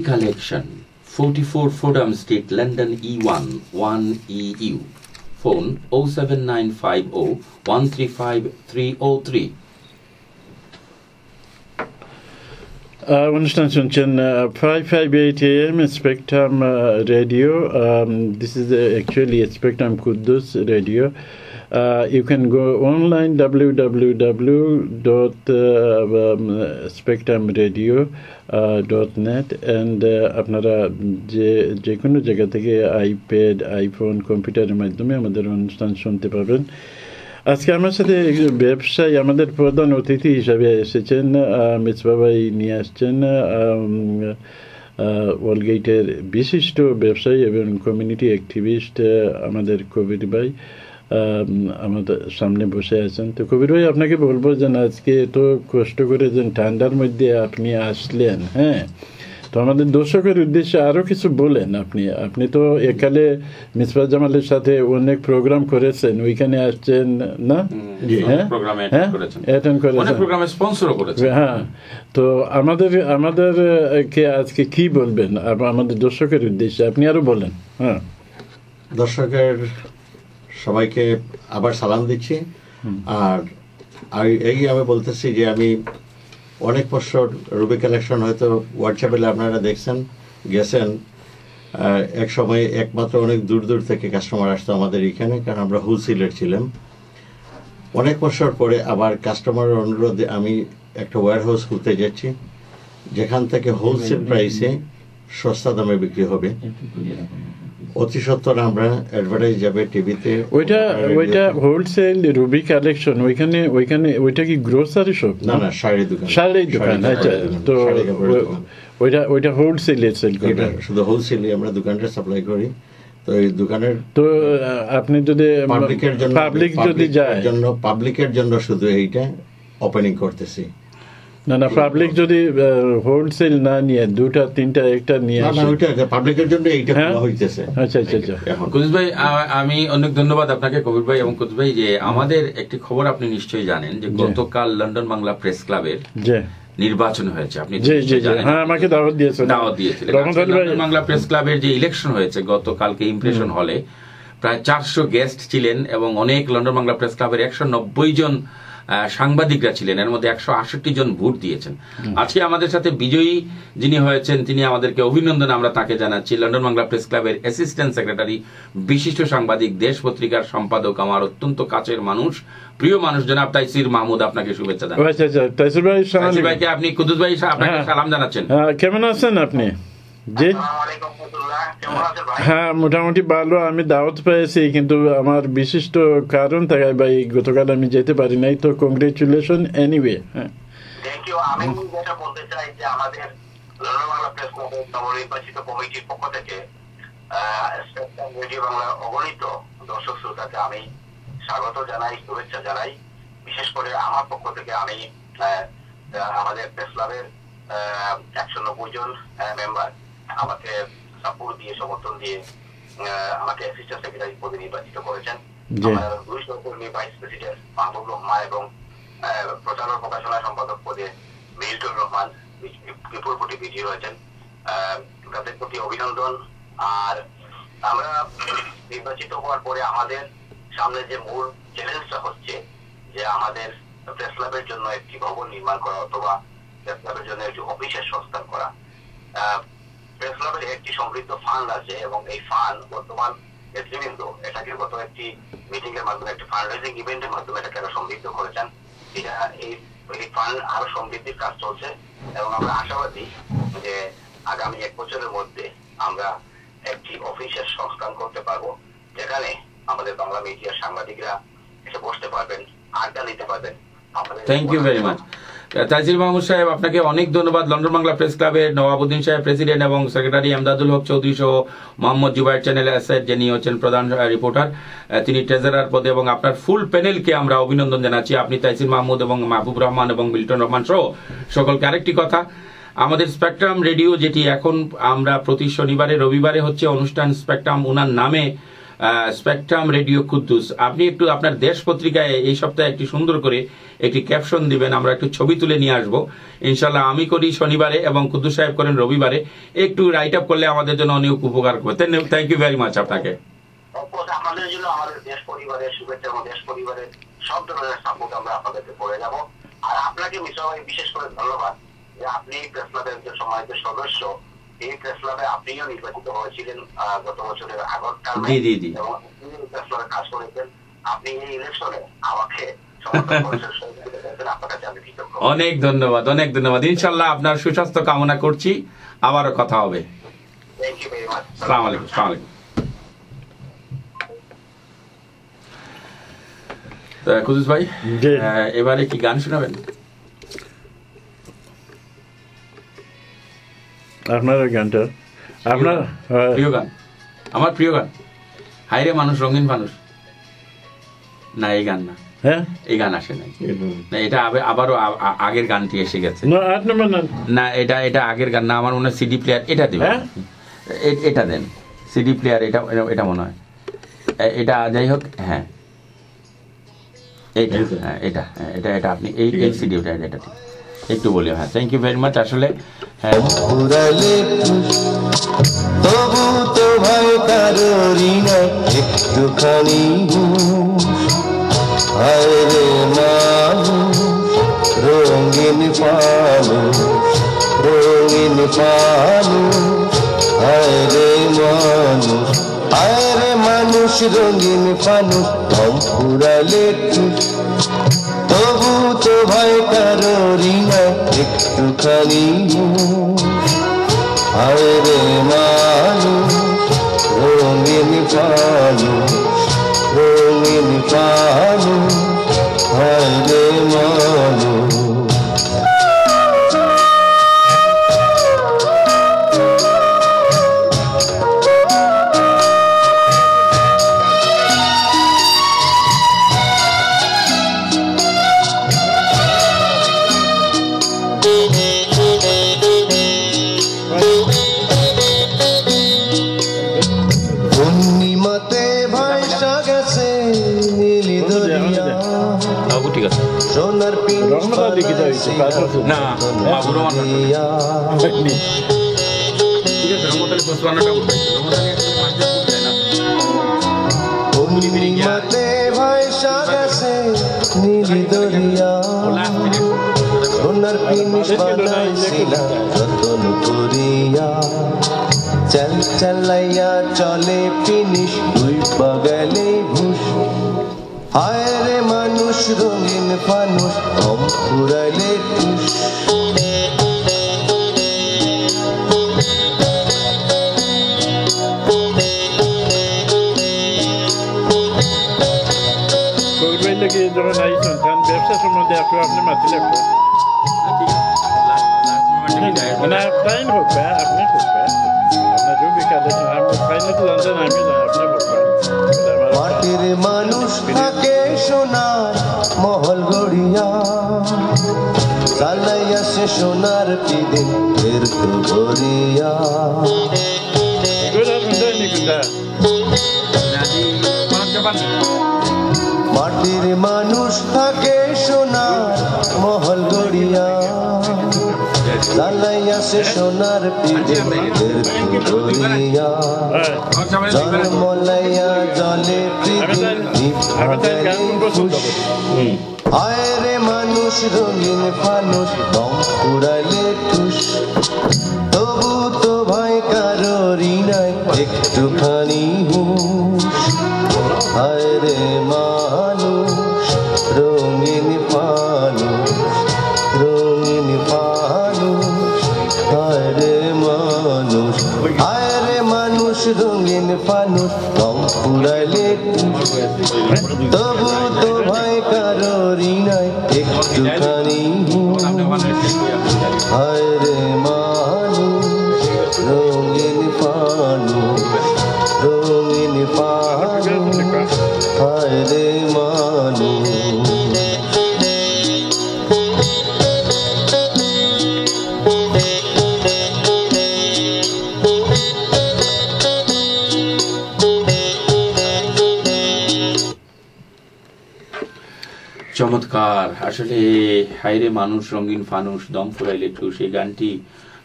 Collection, 44 Fordham Street, London E1 1EU. Phone 07950 135303. অনুষ্ঠান শুনছেন 558 AM Spectrum Radio. This is actually Spectrum Quddus Radio. You can go online www.spectrumradio.net and আপনারা যে কোনো জায়গা থেকে আইপ্যাড, আইফোন, কম্পিউটারের মাধ্যমে আমাদের অনুষ্ঠান শুনতে পাবেন। আজকে আমার সাথে ব্যবসায়ী আমাদের প্রধান অতিথি হিসাবে এসেছেন, মিসবাহ ভাই নিয়ে আসছেন, ওয়ালগেটের বিশিষ্ট ব্যবসায়ী এবং কমিউনিটি অ্যাক্টিভিস্ট আমাদের কবির ভাই আমাদের সামনে বসে আছেন। তো কবির ভাই, আপনাকে বলবো যে আজকে এত কষ্ট করে যে ঠান্ডার মধ্যে আপনি আসলেন, হ্যাঁ, তো আমাদের দর্শকের উদ্দেশ্যে আরও কিছু বলেন। আপনি তো একালে মিসবাহ জামালের সাথে অনেক প্রোগ্রাম করেছেন, ওইখানে আসছেন না? হ্যাঁ, তো আমাদেরকে আজকে কি বলবেন আমাদের দর্শকের উদ্দেশ্যে? আপনি আরো বলেন। হ্যাঁ, দর্শকের সবাইকে আবার সালাম দিচ্ছি। আর এই আমি বলতেছি যে আমি অনেক বছর রুবি কালেকশন হয়তো হোয়াটসঅ্যাপে আপনারা দেখছেন গেছেন, এক সময় একমাত্র অনেক দূর দূর থেকে কাস্টমার আসতো আমাদের এখানে, কারণ আমরা হোলসেলার ছিলাম। অনেক বছর পরে আবার কাস্টমারের অনুরোধে আমি একটা ওয়্যার হাউস খুলতে যাচ্ছি, যেখান থেকে হোলসেল প্রাইসে সস্তা দামে বিক্রি হবে। অতি সত্তর আমরা অ্যাডভার্টাইজ যাবে টিভিতে। ওইটা হোলসেল রুবি কালেকশন, ওইটা কি গ্রোসারি শপ? না, শাড়ির দোকান। আচ্ছা, তো ওইটা হোলসেলে সেল করে? শুধু হোলসেলে আমরা দোকানটা সাপ্লাই করি। তো এই দোকানের তো আপনি যদি পাবলিকের জন্য শুধু এইটা ওপেনিং করতেছি। না, পাবলিক যদি হোলসেল না নিয়ে দুটা তিনটা একটা নিয়ে আসে, পাবলিকের জন্য এইটা হইতেছে। আচ্ছা। কুদ্দুস ভাই, আমি অনেক ধন্যবাদ আপনাকে কবির ভাই এবং কুদ্দুস ভাই, যে আমাদের একটি খবর আপনি নিশ্চয়ই জানেন যে গতকাল লন্ডন বাংলা প্রেস ক্লাবের নির্বাচন হয়েছে। আপনি আমাকে দাওয়াত দিয়েছিলেন। লন্ডন বাংলা প্রেস ক্লাবের যে ইলেকশন হয়েছে গতকালকে ইমপ্রেশন হলে প্রায় 400 গেস্ট ছিলেন এবং অনেক লন্ডন বাংলা প্রেস ক্লাবের 190 জন সাংবাদিকরা ছিলেন, এর মধ্যে 168 জন ভোট দিয়েছেন। আজকে আমাদের সাথে বিজয়ী যিনি হয়েছেন তিনি আমাদেরকে অভিনন্দন আমরা তাকে জানাচ্ছি। লন্ডন বাংলা প্রেস ক্লাবের অ্যাসিস্ট্যান্ট সেক্রেটারি, বিশিষ্ট সাংবাদিক, দেশ পত্রিকার সম্পাদক, আমার অত্যন্ত কাছের মানুষ, প্রিয় মানুষ, জনাব তাইসির মাহমুদ, আপনাকে শুভেচ্ছা জানাচ্ছি। তাইসির ভাইকে আপনি কুদ্দুস ভাই আপনাকে সালাম জানাচ্ছেন। কেমন আছেন আপনি? জি, হ্যাঁ, মোটামুটি ভালো। আমি দাওয়াত পেয়েছি, কিন্তু আমার বিশিষ্ট কারণ থাকায় ভাই গতকাল আমি যেতে পারি নাই। তো কংগ্রেচুলেশন এনিওয়ে। হ্যাঁ, থ্যাংক ইউ। আমি যেটা বলতে চাই যে আমাদের লন্ডন বাংলা প্রেস ক্লাবের নবনির্বাচিত কমিটির পক্ষ থেকে স্পেকট্রাম রেডিও বাংলা অগণিত দর্শক শ্রোতাকে আমি স্বাগত জানাই, শুভেচ্ছা জানাই। বিশেষ করে আমার পক্ষ থেকে আমি আমাদের প্রেস ক্লাবের 190 জন মেম্বার আমাকে সাপোর্ট দিয়ে, সমর্থন দিয়ে আমাকে অ্যাসিস্ট্যান্ট সেক্রেটারি পদে নির্বাচিত করেছেন। আমার 2 সহকর্মী ভাইস প্রেসিডেন্ট মাহবুব রহমান এবং প্রচার ও প্রকাশনা সম্পাদক পদে মিল্টন রহমান বিপুলপতি বিজয়ী হয়েছেন। তাদের প্রতি অভিনন্দন। আর আমরা নির্বাচিত হওয়ার পরে আমাদের সামনে যে মূল চ্যালেঞ্জটা হচ্ছে যে আমাদের প্রেস ক্লাবের জন্য একটি ভবন নির্মাণ করা অথবা প্রেস ক্লাবের জন্য একটি অফিসের সংস্থান করা। প্রেস ক্লাবের একটি সমৃদ্ধ ফান্ড আছে এবং এই ফান্ড বর্তমান নেতৃবৃন্দ এটাকে গত একটি মিটিং এর মাধ্যমে, একটি ফান্ডরাইজিং ইভেন্টের মাধ্যমে এটাকে আরো সমৃদ্ধ করেছেন। এটা এই ফান্ড আরো সমৃদ্ধির কাজ চলছে এবং আমরা আশাবাদী যে আগামী 1 বছরের মধ্যে আমরা একটি অফিসের সংস্থান করতে পারবো, যেখানে আমাদের বাংলা মিডিয়ার সাংবাদিকরা এসে বসতে পারবেন, আড্ডা দিতে পারবেন। Thank you very much Taisir Mahmud সাহেব, আপনাকে অনেক ধন্যবাদ। লন্ডন বাংলা প্রেস ক্লাবের নওয়াবুদ্দিন সাহেব প্রেসিডেন্ট এবং সেক্রেটারি এমদাদুল হক চৌধুরী সহ মোহাম্মদ জুবাইর চ্যানেল অ্যাসেট, যিনি হচ্ছেন প্রধান রিপোর্টার, তিনি ট্রেজারার পদে, এবং আপনার ফুল প্যানেলকে আমরা অভিনন্দন জানাচ্ছি। আপনি তাইসির মাহমুদ এবং মাহবুব রহমান এবং মিল্টন রহমান সহ সকলকে আরেকটি কথা, আমাদের স্পেকট্রাম রেডিও যেটি এখন আমরা প্রতি শনিবারে রবিবারে হচ্ছে অনুষ্ঠান স্পেকট্রাম ওনার নামে স্পেকট্রাম রেডিও কুদ্দুস, আপনি একটু আপনার দেশ পত্রিকায় এই সপ্তাহে একটি সুন্দর করে একটি ক্যাপশন দিবেন, আমরা একটু ছবি তুলে নিয়ে আসবো ইনশাল্লাহ। আমি করি শনিবারে এবং কুদ্দুস সাহেব করেন রবিবারে, একটু রাইট আপ করলে আমাদের জন্য অনেক উপকার করবে। থ্যাংক ইউ ভেরি মাচ আপনাকে। আপনাদের জন্য আমাদের দেশ পরিবারের শুভেচ্ছা এবং দেশ পরিবারের সব ধরনের সাপোর্ট আমরা আপনাদেরকে করে যাব। আর আপনাকে বিশেষ করে ধন্যবাদ যে আপনি প্রেস ক্লাবের একজন সম্মানিত সদস্য। এই প্রেস ক্লাবে আপনিও নির্বাচিত হয়েছিলেন গত বছরের আগস্ট এবং প্রেস ক্লাবে কাজ করেছেন। আপনি এই ইলেকশনে আমাকে অনেক ধন্যবাদ, অনেক ধন্যবাদ। ইনশাল্লাহ আপনার সুস্বাস্থ্য কামনা করছি, আবারও কথা হবে। আসসালামু আলাইকুম। আসসালামু আলাইকুম। কুদ্দুস ভাই, এবারে কি গান শোনাবেন? আপনার গানটা আপনার প্রিয় গান, আমার প্রিয় গান হাইরে মানুষ রঙিন মানুষ, না এই গান না, হ্যাঁ এই গান আসে নাই, এটা আবারও আগের গানটি এসে গেছে। না এটা আগের গান না, আমার মনে হয় সিডি প্লেয়ার এটা দেবেন, এটা দেন সিডি প্লেয়ার, এটা মনে হয় এটা যাই হোক। হ্যাঁ এটা আপনি এই সিডি এটা ঠিক একটু বলি। হ্যাঁ থ্যাংক ইউ ভেরি মাচ। আসলে হ্যাঁ তবু তো ভয় কারোরই না একটুখানি, হায়রে মানুষ রঙিন মানুষ, রঙিন মানুষ, হায়রে মানুষ, হায়রে মানুষ রঙিন মানুষ, কম পুরালে তবু তো ভয় কারোরই না একটুখানি, হায়রে মানুষ রঙিন মানুষ, রঙিন মানুষ, হায়রে মানুষ। সোনার না পূর্ণিমাতে ভাইসা গেছে নীলি দরিয়া, সোনার পিনিস বানাইছিলাম যতন করিয়া, চাল চালাইয়া চলে পিনিস দুই পাগলে ঘুষ, হায়রে মানুষ রঙিন ফানুষ কম ফুরাইলে টুস। যখন আইসন কারণ ব্যবসা সম্বন্ধে আপনি মাতিলে মানে ফাইন হোক আপনি হোক আপনার जो भी कर देते हैं फाइन तो जानते हैं আমি আপনি হোক। মাটির মানুষ থাকে সোনার মহল গড়িয়া, চালাইয়া সে সোনার পিদিন ফের তো ভরিয়া, মাটির মানুষ থাকে সোনার মহল গড়িয়া, চালাইয়া সে সোনার পিদিন ফের তো ভরিয়া, জন্মলাইয়া জলে হায়রে মানুষ রঙিন ফানুষ কম পুরাইলে টুস, তবু তো ভাই কারোরই নাই একটুখানি হুঁশ, হায়রে মানুষ রঙিন ফানুষ, রঙিন ফানুষ, হায়রে মানুষ, হায়রে মানুষ রঙিন ফানুষ কম পুরাইলে টুস, তবু তো ভাই কারোরই নাই একটুখানি হুঁশ, হায়রে মানুষ রঙিন ফানুষ, রঙিন ফানুষ, হায়রে মানুষ। চমৎকার। আসলে হায়রে মানুষ রঙিন ফানুষ দম ফুরাইলে ঠুস, এই গানটি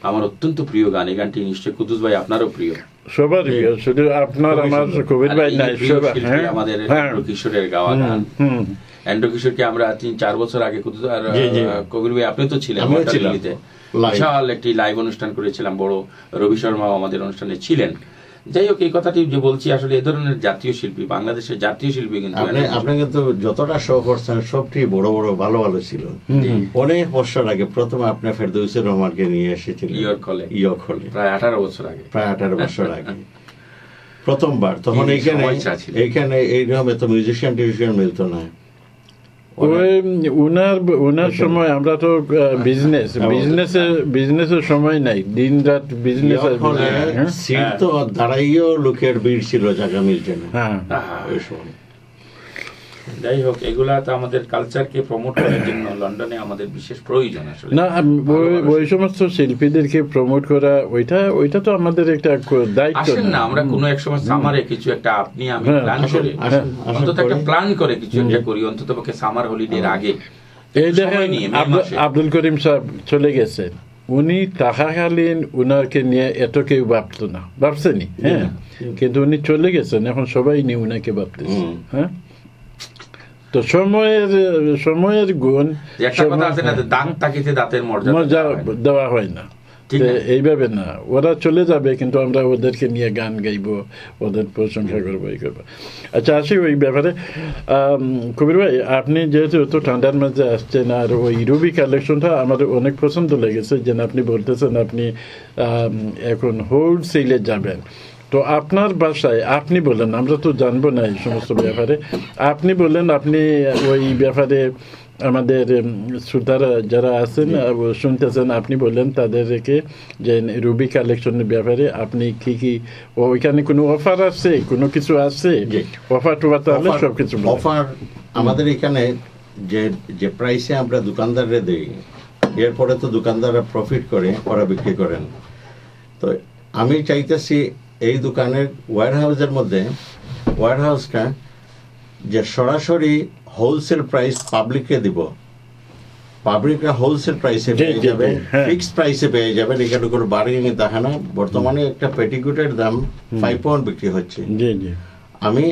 আমার অত্যন্ত প্রিয় গান। এই গানটি নিশ্চয়ই কুদ্দুস ভাই আপনারও প্রিয়। সবারই প্রিয়, শুধু আপনার আমার কবির ভাই নাই, আমাদের এন্ড্রু কিশোরের গাওয়া গান। এন্ড্রু কিশোরকে আমরা 3-4 বছর আগে কবির ভাই আপনি তো ছিলেন দিল্লিতে, বিশাল একটি লাইভ অনুষ্ঠান করেছিলাম, বড় রবি শর্মাও আমাদের অনুষ্ঠানে ছিলেন। যাই হোক, এই কথাটি যে বলছি, আসলে এই ধরনের জাতীয় শিল্পী, বাংলাদেশের জাতীয় শিল্পী কিন্তু আপনি কিন্তু যতটা শো করছেন সবটি বড় বড় ভালো ভালো ছিল। অনেক বছর আগে প্রথমে আপনি ফেরদৌসুর রহমানকে নিয়ে এসেছিলেন ইয়র্ক হলে, প্রায় 18 বছর আগে, প্রায় 18 বছর আগে প্রথমবার। তখন এইখানে এইরকম এত মিউজিশিয়ান মিলতো না। উনার সময় আমরা তো বিজনেসের সময় নাই, দিন রাত বিজনেস। সিট তো দাঁড়াইও লোকের ভিড় ছিল, জায়গা মিলছে না। যাই হোক, এগুলা তো আমাদের কালচারকে প্রমোট করার জন্য লন্ডনে আমাদের বিশেষ প্রয়োজন। আসলে না, ওই সমস্ত শিল্পীদেরকে প্রমোট করা, ওইটা তো আমাদের একটা দায়িত্ব না। আমরা কোনো এক সময় সামারে কিছু একটা আপনি আমি প্ল্যান করে, অন্তত একটা প্ল্যান করে কিছু একটা করি, অন্তত পক্ষে সামার হলিডের আগে। এই দেখেন, আব্দুল করিম সাহেব চলে গেছেন, উনি থাকাকালীন উনাকে নিয়ে এত কেউ ভাবতো না, ভাবছেনি, হ্যাঁ, কিন্তু উনি চলে গেছেন, এখন সবাই নিয়ে উনাকে ভাবতেছে। হ্যাঁ, তো সময়ের গুণ, একটা কথা আছে না, দাঁত তাকিতে দাঁতের মর্যাদা দেওয়া হয় না, এইভাবে না। ওরা চলে যাবে, কিন্তু আমরা ওদেরকে নিয়ে গান গাইবো, ওদের প্রশংসা করবো, এই করবো। আচ্ছা, আসি ওই ব্যাপারে। কবির ভাই, আপনি যেহেতু এত ঠান্ডার মাঝে আসছেন, আর ওই রুবি কালেকশনটা আমাদের অনেক পছন্দ লেগেছে, যেন আপনি বলতেছেন আপনি এখন হোলসেলে যাবেন। তো আপনার বাসায় আপনি বলেন, আমরা তো জানবো না এই সমস্ত ব্যাপারে, আপনি বলেন, আপনি ওই ব্যাপারে আমাদের শ্রোতারা যারা আছেন শুনতেছেন, আপনি বলেন তাদেরকে যে রুবি কালেকশনের ব্যাপারে আপনি কি ওইখানে কোনো অফার আছে, কোনো কিছু আছে, অফার টফার, তাহলে সবকিছু অফার। আমাদের এখানে যে প্রাইসে আমরা দোকানদাররা দেই, এরপরে তো দোকানদাররা প্রফিট করে, ওরা বিক্রি করেন। তো আমি চাইতেছি এই দোকানের ওয়্যারহাউসের মধ্যে, ওয়্যারহাউসটা যে সরাসরি হোলসেল প্রাইস পাবলিককে দিব, পাবলিকরা হোলসেল প্রাইসে পেয়ে যাবে, ফিক্সড প্রাইসে পেয়ে যাবেন, এখানে কোনো বার্গেনিং থাকে না। বর্তমানে একটা পেটিকোটের দাম 5 পাউন্ড বিক্রি হচ্ছে। আমি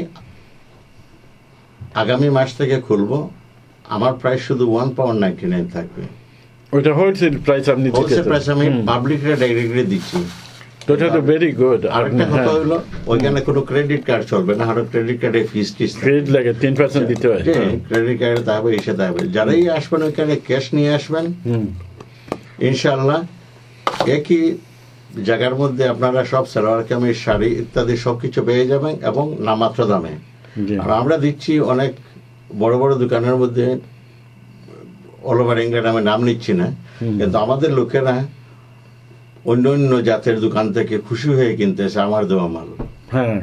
আগামী মাস থেকে খুলবো, আমার প্রাইস শুধু 1.99 থাকবে। ওইটা হোলসেল প্রাইস, আপনি হোলসেল প্রাইস আমি পাবলিকরা ডাইরেক্টলি দিচ্ছি। ওটা তো ভেরি গুড। আরেকটা কথা হলো, ওইখানে কোনো ক্রেডিট কার্ড চলবে না, আরো ক্রেডিট কার্ডে ফিস লাগে 3% দিতে হয়। ক্রেডিট কার্ডে তা হবে, এসে তা হবে। যারাই আসবেন ওইখানে ক্যাশ নিয়ে আসবেন, ইনশাআল্লাহ একই জায়গার মধ্যে আপনারা সব সালোয়ার কামিজ, শাড়ি ইত্যাদি সবকিছু পেয়ে যাবেন, এবং নামমাত্র দামে। আর আমরা দিচ্ছি অনেক বড় বড় দোকানের মধ্যে, অল ওভার ইংল্যান্ড, আমি নাম নিচ্ছি না, কিন্তু আমাদের লোকেরা অন্য অন্য জাতের দোকান থেকে খুশি হয়ে কিনতেছে আমার দেওয়া মাল। হ্যাঁ,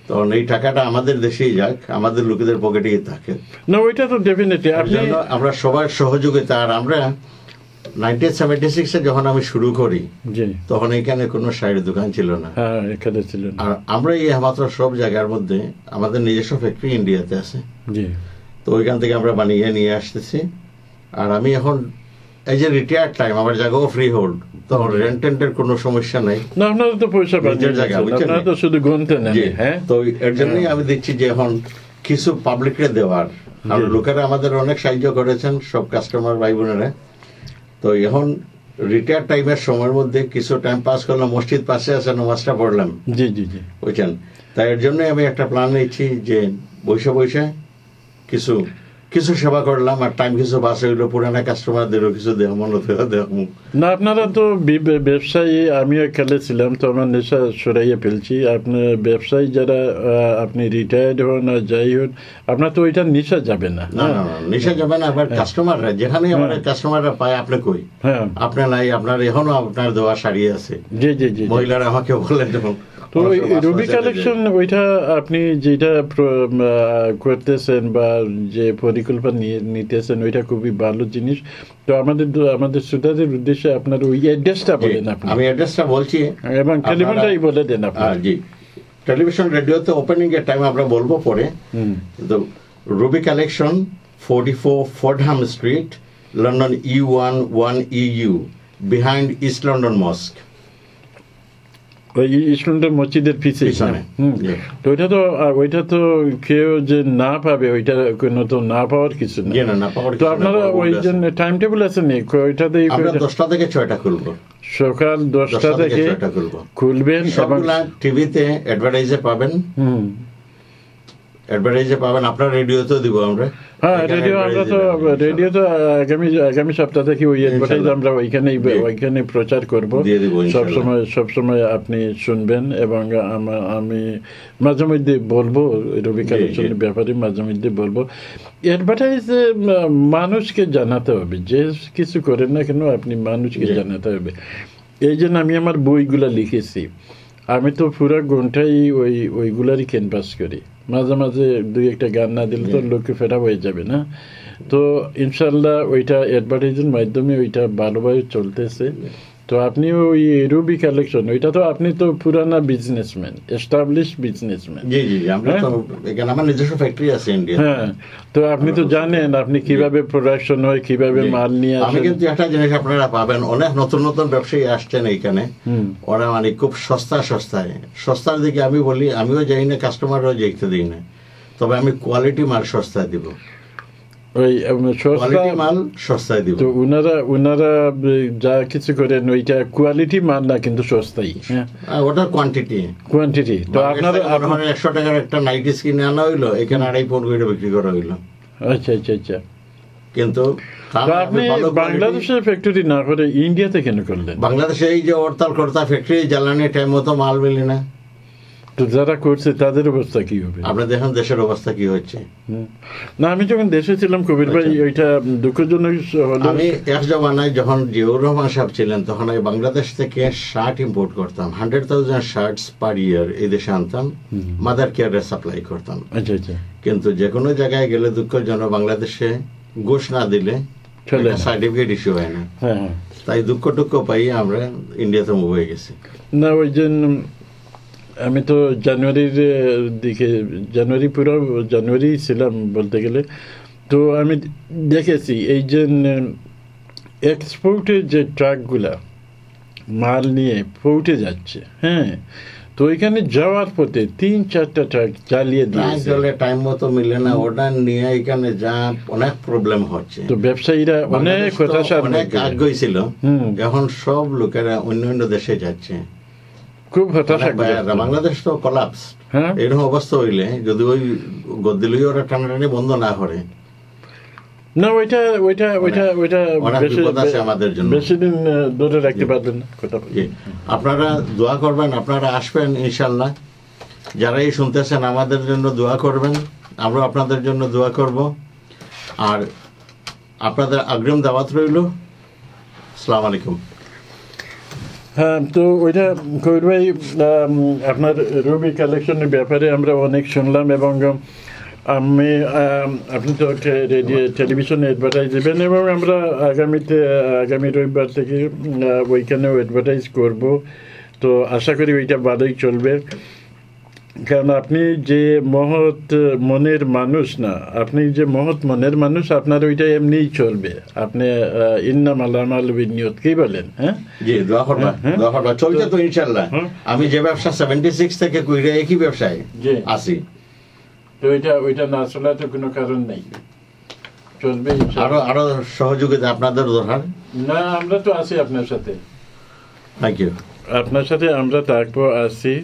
তখন এই টাকাটা আমাদের দেশেই যাক, আমাদের লোকেদের পকেটেই থাকে না, ওইটা তো ডেফিনেটলি। আমরা সবার সহযোগিতা। আর আমরা 1976-এ যখন আমি শুরু করি, তখন এখানে কোনো শাড়ির দোকান ছিল না, আর আমরা এই মাত্র সব জায়গার মধ্যে আমাদের নিজস্ব ফ্যাক্টরি ইন্ডিয়াতে আছে, তো ওইখান থেকে আমরা বানিয়ে নিয়ে আসতেছি। আর আমি এখন এই যে রিটায়ার্ড টাইম, আমার জায়গাও ফ্রি হোল্ড, তখন রেন্টের কোনো সমস্যা নাই। না, আপনারা তো পয়সা পাচ্ছেন, আপনারা তো শুধু গুনতে নেন। হ্যাঁ, তো এর জন্যই আমি দিচ্ছি যে এখন কিছু পাবলিকরে দেওয়ার। আর লোকেরা আমাদের অনেক সাহায্য করেছেন, সব কাস্টমার ভাই বোনেরা। তো এখন রিটায়ার টাইমের সময়ের মধ্যে কিছু টাইম পাস করলাম, মসজিদ পাশে আছে, নামাজটা পড়লাম, বুঝছেন। তাই এর জন্যই আমি একটা প্ল্যান নিচ্ছি যে বসে বসে কিছু সেবা করলাম, আর টাইম কিছু বাস হইলো, পুরানা কাস্টমারদেরও কিছু দেওয়া, মনে দেওয়া। না, আপনারা তো ব্যবসায়ী, আমিও খেলে ছিলাম, তো আমার নেশা সরাইয়ে ফেলছি। আপনার ব্যবসায়ী যারা, আপনি রিটায়ার্ড হন আর যাই হন, আপনার তো ওইটা নেশা যাবে না। নেশা যাবে না। আবার কাস্টমাররা যেখানে আমাদের কাস্টমাররা পায়, আপনি কই আপনার নাই, আপনার এখনো আপনার দেওয়া শাড়ি আছে। জি, মহিলারা আমাকে বলেন। তো রুবি কালেকশন, ওইটা আপনি যেটা করতেছেন বা যে পরিকল্পনা নিতেছেন, ওইটা খুবই ভালো জিনিস। তো আমাদের শ্রোতাদের উদ্দেশ্যে আপনার ওই অ্যাড্রেসটা বলেন। আমি অ্যাড্রেসটা বলছি, এবং টেলিফোনটাই বলে দেন আপনি। জি, টেলিভিশন রেডিওতে ওপেনিং এর টাইম আমরা বলবো পরে। কিন্তু Ruby collection 44 Fordham Street, London E1 1EU, behind East London Mosque. ওই ইসলামদের মসজিদের পিছে পিছনে। Yeah. তো ওইটা তো কেউ যে না পাবে ওইটা কোনো তো না পাওয়ার কিছু না। Yeah, না পাওয়ার তো কিছু না, আপনারা বড় ওই board আছে। জন্য টাইম টেবিল আছে নি ওইটাতে আমরা 10টা থেকে 6টা খুলবো। সকাল 10টা থেকে 6টা খুলবো। খুলবেন এবং সবগুলা টিভিতে অ্যাডভার্টাইজে পাবেন। অ্যাডভার্টাইজে পাবেন, আপনার রেডিওতেও দিব আমরা। হ্যাঁ এখানে রেডিও আমরা তো advertise দিবেন। রেডিও তো আগামী সপ্তাহ থেকে ওই অ্যাডভার্টাইজ ইনশাআল্লাহ। আমরা ওইখানে প্রচার করব। দিয়ে দিব ইনশাআল্লাহ। সবসময় আপনি শুনবেন এবং আমি মাঝে মধ্যে বলবো রবি কালেকশনের ব্যাপারে মাঝে মধ্যে বলবো। অ্যাডভার্টাইজ মানুষকে জানাতে হবে, যে কিছু করেন না কেন আপনি মানুষকে জানাতে হবে। এই জন্য আমি আমার বইগুলা লিখেছি, আমি তো পুরো ঘন্টাই ওইগুলারই ক্যানভাস করি। মাঝে মাঝে দুই একটা গান না দিলে তো লোকে ফেরা হয়ে যাবে না। তো ইনশাল্লাহ ওইটা অ্যাডভার্টাইজের মাধ্যমে ওইটা ভালোভাবে চলতেছে। তো আপনি ওই রুবি কালেকশন ওইটা তো আপনি তো পুরানা বিজনেসম্যান, এস্টাবলিশ বিজনেসম্যান। জি জি, আমরা তো এখানে আমার নিজস্ব ফ্যাক্টরি আছে ইন্ডিয়া। হ্যাঁ, তো আপনি তো জানেন আপনি কিভাবে প্রোডাকশন হয়, কিভাবে মাল নিয়ে আমি আসেন। কিন্তু একটা জিনিস আপনারা পাবেন, অনেক নতুন নতুন ব্যবসায়ী আসছেন এইখানে, ওরা মানে খুব সস্তার দিকে আমি বলি, আমিও যাই না, কাস্টমারও যাইতে দিই না, তবে আমি কোয়ালিটি মাল সস্তায় দিব। ওই কোয়ালিটি মাল সস্তায় দিব। তো উনারা যা কিছু করেন ওইটা কোয়ালিটি মাল না, কিন্তু সস্তাই। হ্যাঁ, ওটার কোয়ান্টিটি। তো আপনারা 100 টাকার একটা নাইটি কিনে আনা হইলো, এখানে 2.5 করে বিক্রি করা হইলো। আচ্ছা। কিন্তু তো আপনি বাংলাদেশের ফ্যাক্টরি না করে ইন্ডিয়াতে কেন করলেন? বাংলাদেশে এই যে হরতাল কর্তা ফ্যাক্টরি জ্বালানি টাইম মতো মাল মিলি না, তো যারা করছে তাদের অবস্থা কি হবে? আপনি দেখেন দেশের অবস্থা কি হচ্ছে। না, আমি যখন দেশে ছিলাম কবির ভাই, ওইটা দুঃখজনক হলো। আমি এক জমানায় যখন জিয়াউর রহমান সাহেব ছিলেন, তখন আমি বাংলাদেশ থেকে শার্ট ইম্পোর্ট করতাম, 100,000 শার্টস পার ইয়ার এই দেশে আনতাম, মাদার কেয়ারে সাপ্লাই করতাম। আচ্ছা। কিন্তু যে কোনো জায়গায় গেলে দুঃখজনক বাংলাদেশে ঘুষ না দিলে সার্টিফিকেট ইস্যু হয় না। হ্যাঁ, তাই দুঃখ টুক্ষ পাই আমরা ইন্ডিয়াতে মুভ হয়ে গেছি। না ওই জন্য আমি তো জানুয়ারির দিকে পুরো জানুয়ারি ছিলাম বলতে গেলে। তো আমি দেখেছি এই যে এক্সপোর্টের যে ট্রাকগুলা মাল নিয়ে পোর্টে যাচ্ছে, হ্যাঁ, তো ওইখানে যাওয়ার পথে 3-4টা ট্রাক জ্বালিয়ে দিয়েছে। টাইম মতো মিলে না, ওটা নিয়ে এখানে যা অনেক প্রবলেম হচ্ছে। তো ব্যবসায়ীরা অনেক অনেক আগ্রহী ছিল, এখন সব লোকেরা অন্য দেশে যাচ্ছে, খুব হতাশা। বাংলাদেশ তো কলাপস। এরকম অবস্থা হইলে যদি ওই গদ্দিলই ওরা টানাটানি বন্ধ না করে, না ওইটা আমাদের জন্য বেশি দিন ধরে রাখতে পারবেন না। আপনারা দোয়া করবেন, আপনারা আসবেন ইনশাল্লাহ। যারাই শুনতেছেন আমাদের জন্য দোয়া করবেন, আমরা আপনাদের জন্য দোয়া করব। আর আপনাদের অগ্রিম দাওয়াত রইল। আসসালামু আলাইকুম। হ্যাঁ, তো ওইটা কবির ভাই, আপনার রুবি কালেকশনের ব্যাপারে আমরা অনেক শুনলাম এবং আপনি তো রেডিও টেলিভিশনে অ্যাডভার্টাইজ দেবেন এবং আমরা আগামী রবিবার থেকে ওইখানেও অ্যাডভার্টাইজ করব। তো আশা করি ওইটা ভালোই চলবে, কারণ আপনি যে মহৎ মনের মানুষ না, আপনি যে মহৎ মনের মানুষ, আপনার ওইটা এমনিই চলবে। আপনি ইন্নামাল আমাল বিনিয়ত কি বলেন? হ্যাঁ জি, দোয়া করবা চলছে তো ইনশাআল্লাহ। আমি যে ব্যবসা 76 থেকে কইরা একই ব্যবসায় আছি, তো ওইটা না চলার তো কোনো কারণ নেই, চলবে। আরো সহযোগিতা আপনাদের দরকার। না, আমরা তো আছি আপনার সাথে। Thank you. আপনার সাথে আমরা থাকবো, আছি।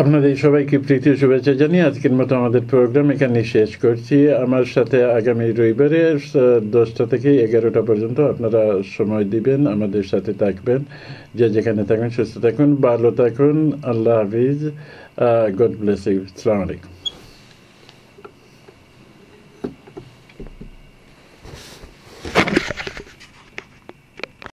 আপনাদের সবাইকে প্রীতি শুভেচ্ছা জানিয়ে আজকের মতো আমাদের প্রোগ্রাম এখানে শেষ করছি। আমার সাথে আগামী রবিবারে 10টা থেকে 11টা পর্যন্ত আপনারা সময় দিবেন, আমাদের সাথে থাকবেন। যে যেখানে থাকুন সুস্থ থাকুন, ভালো থাকুন। আল্লাহ হাফিজ। God bless you. আসসালামু আলাইকুম।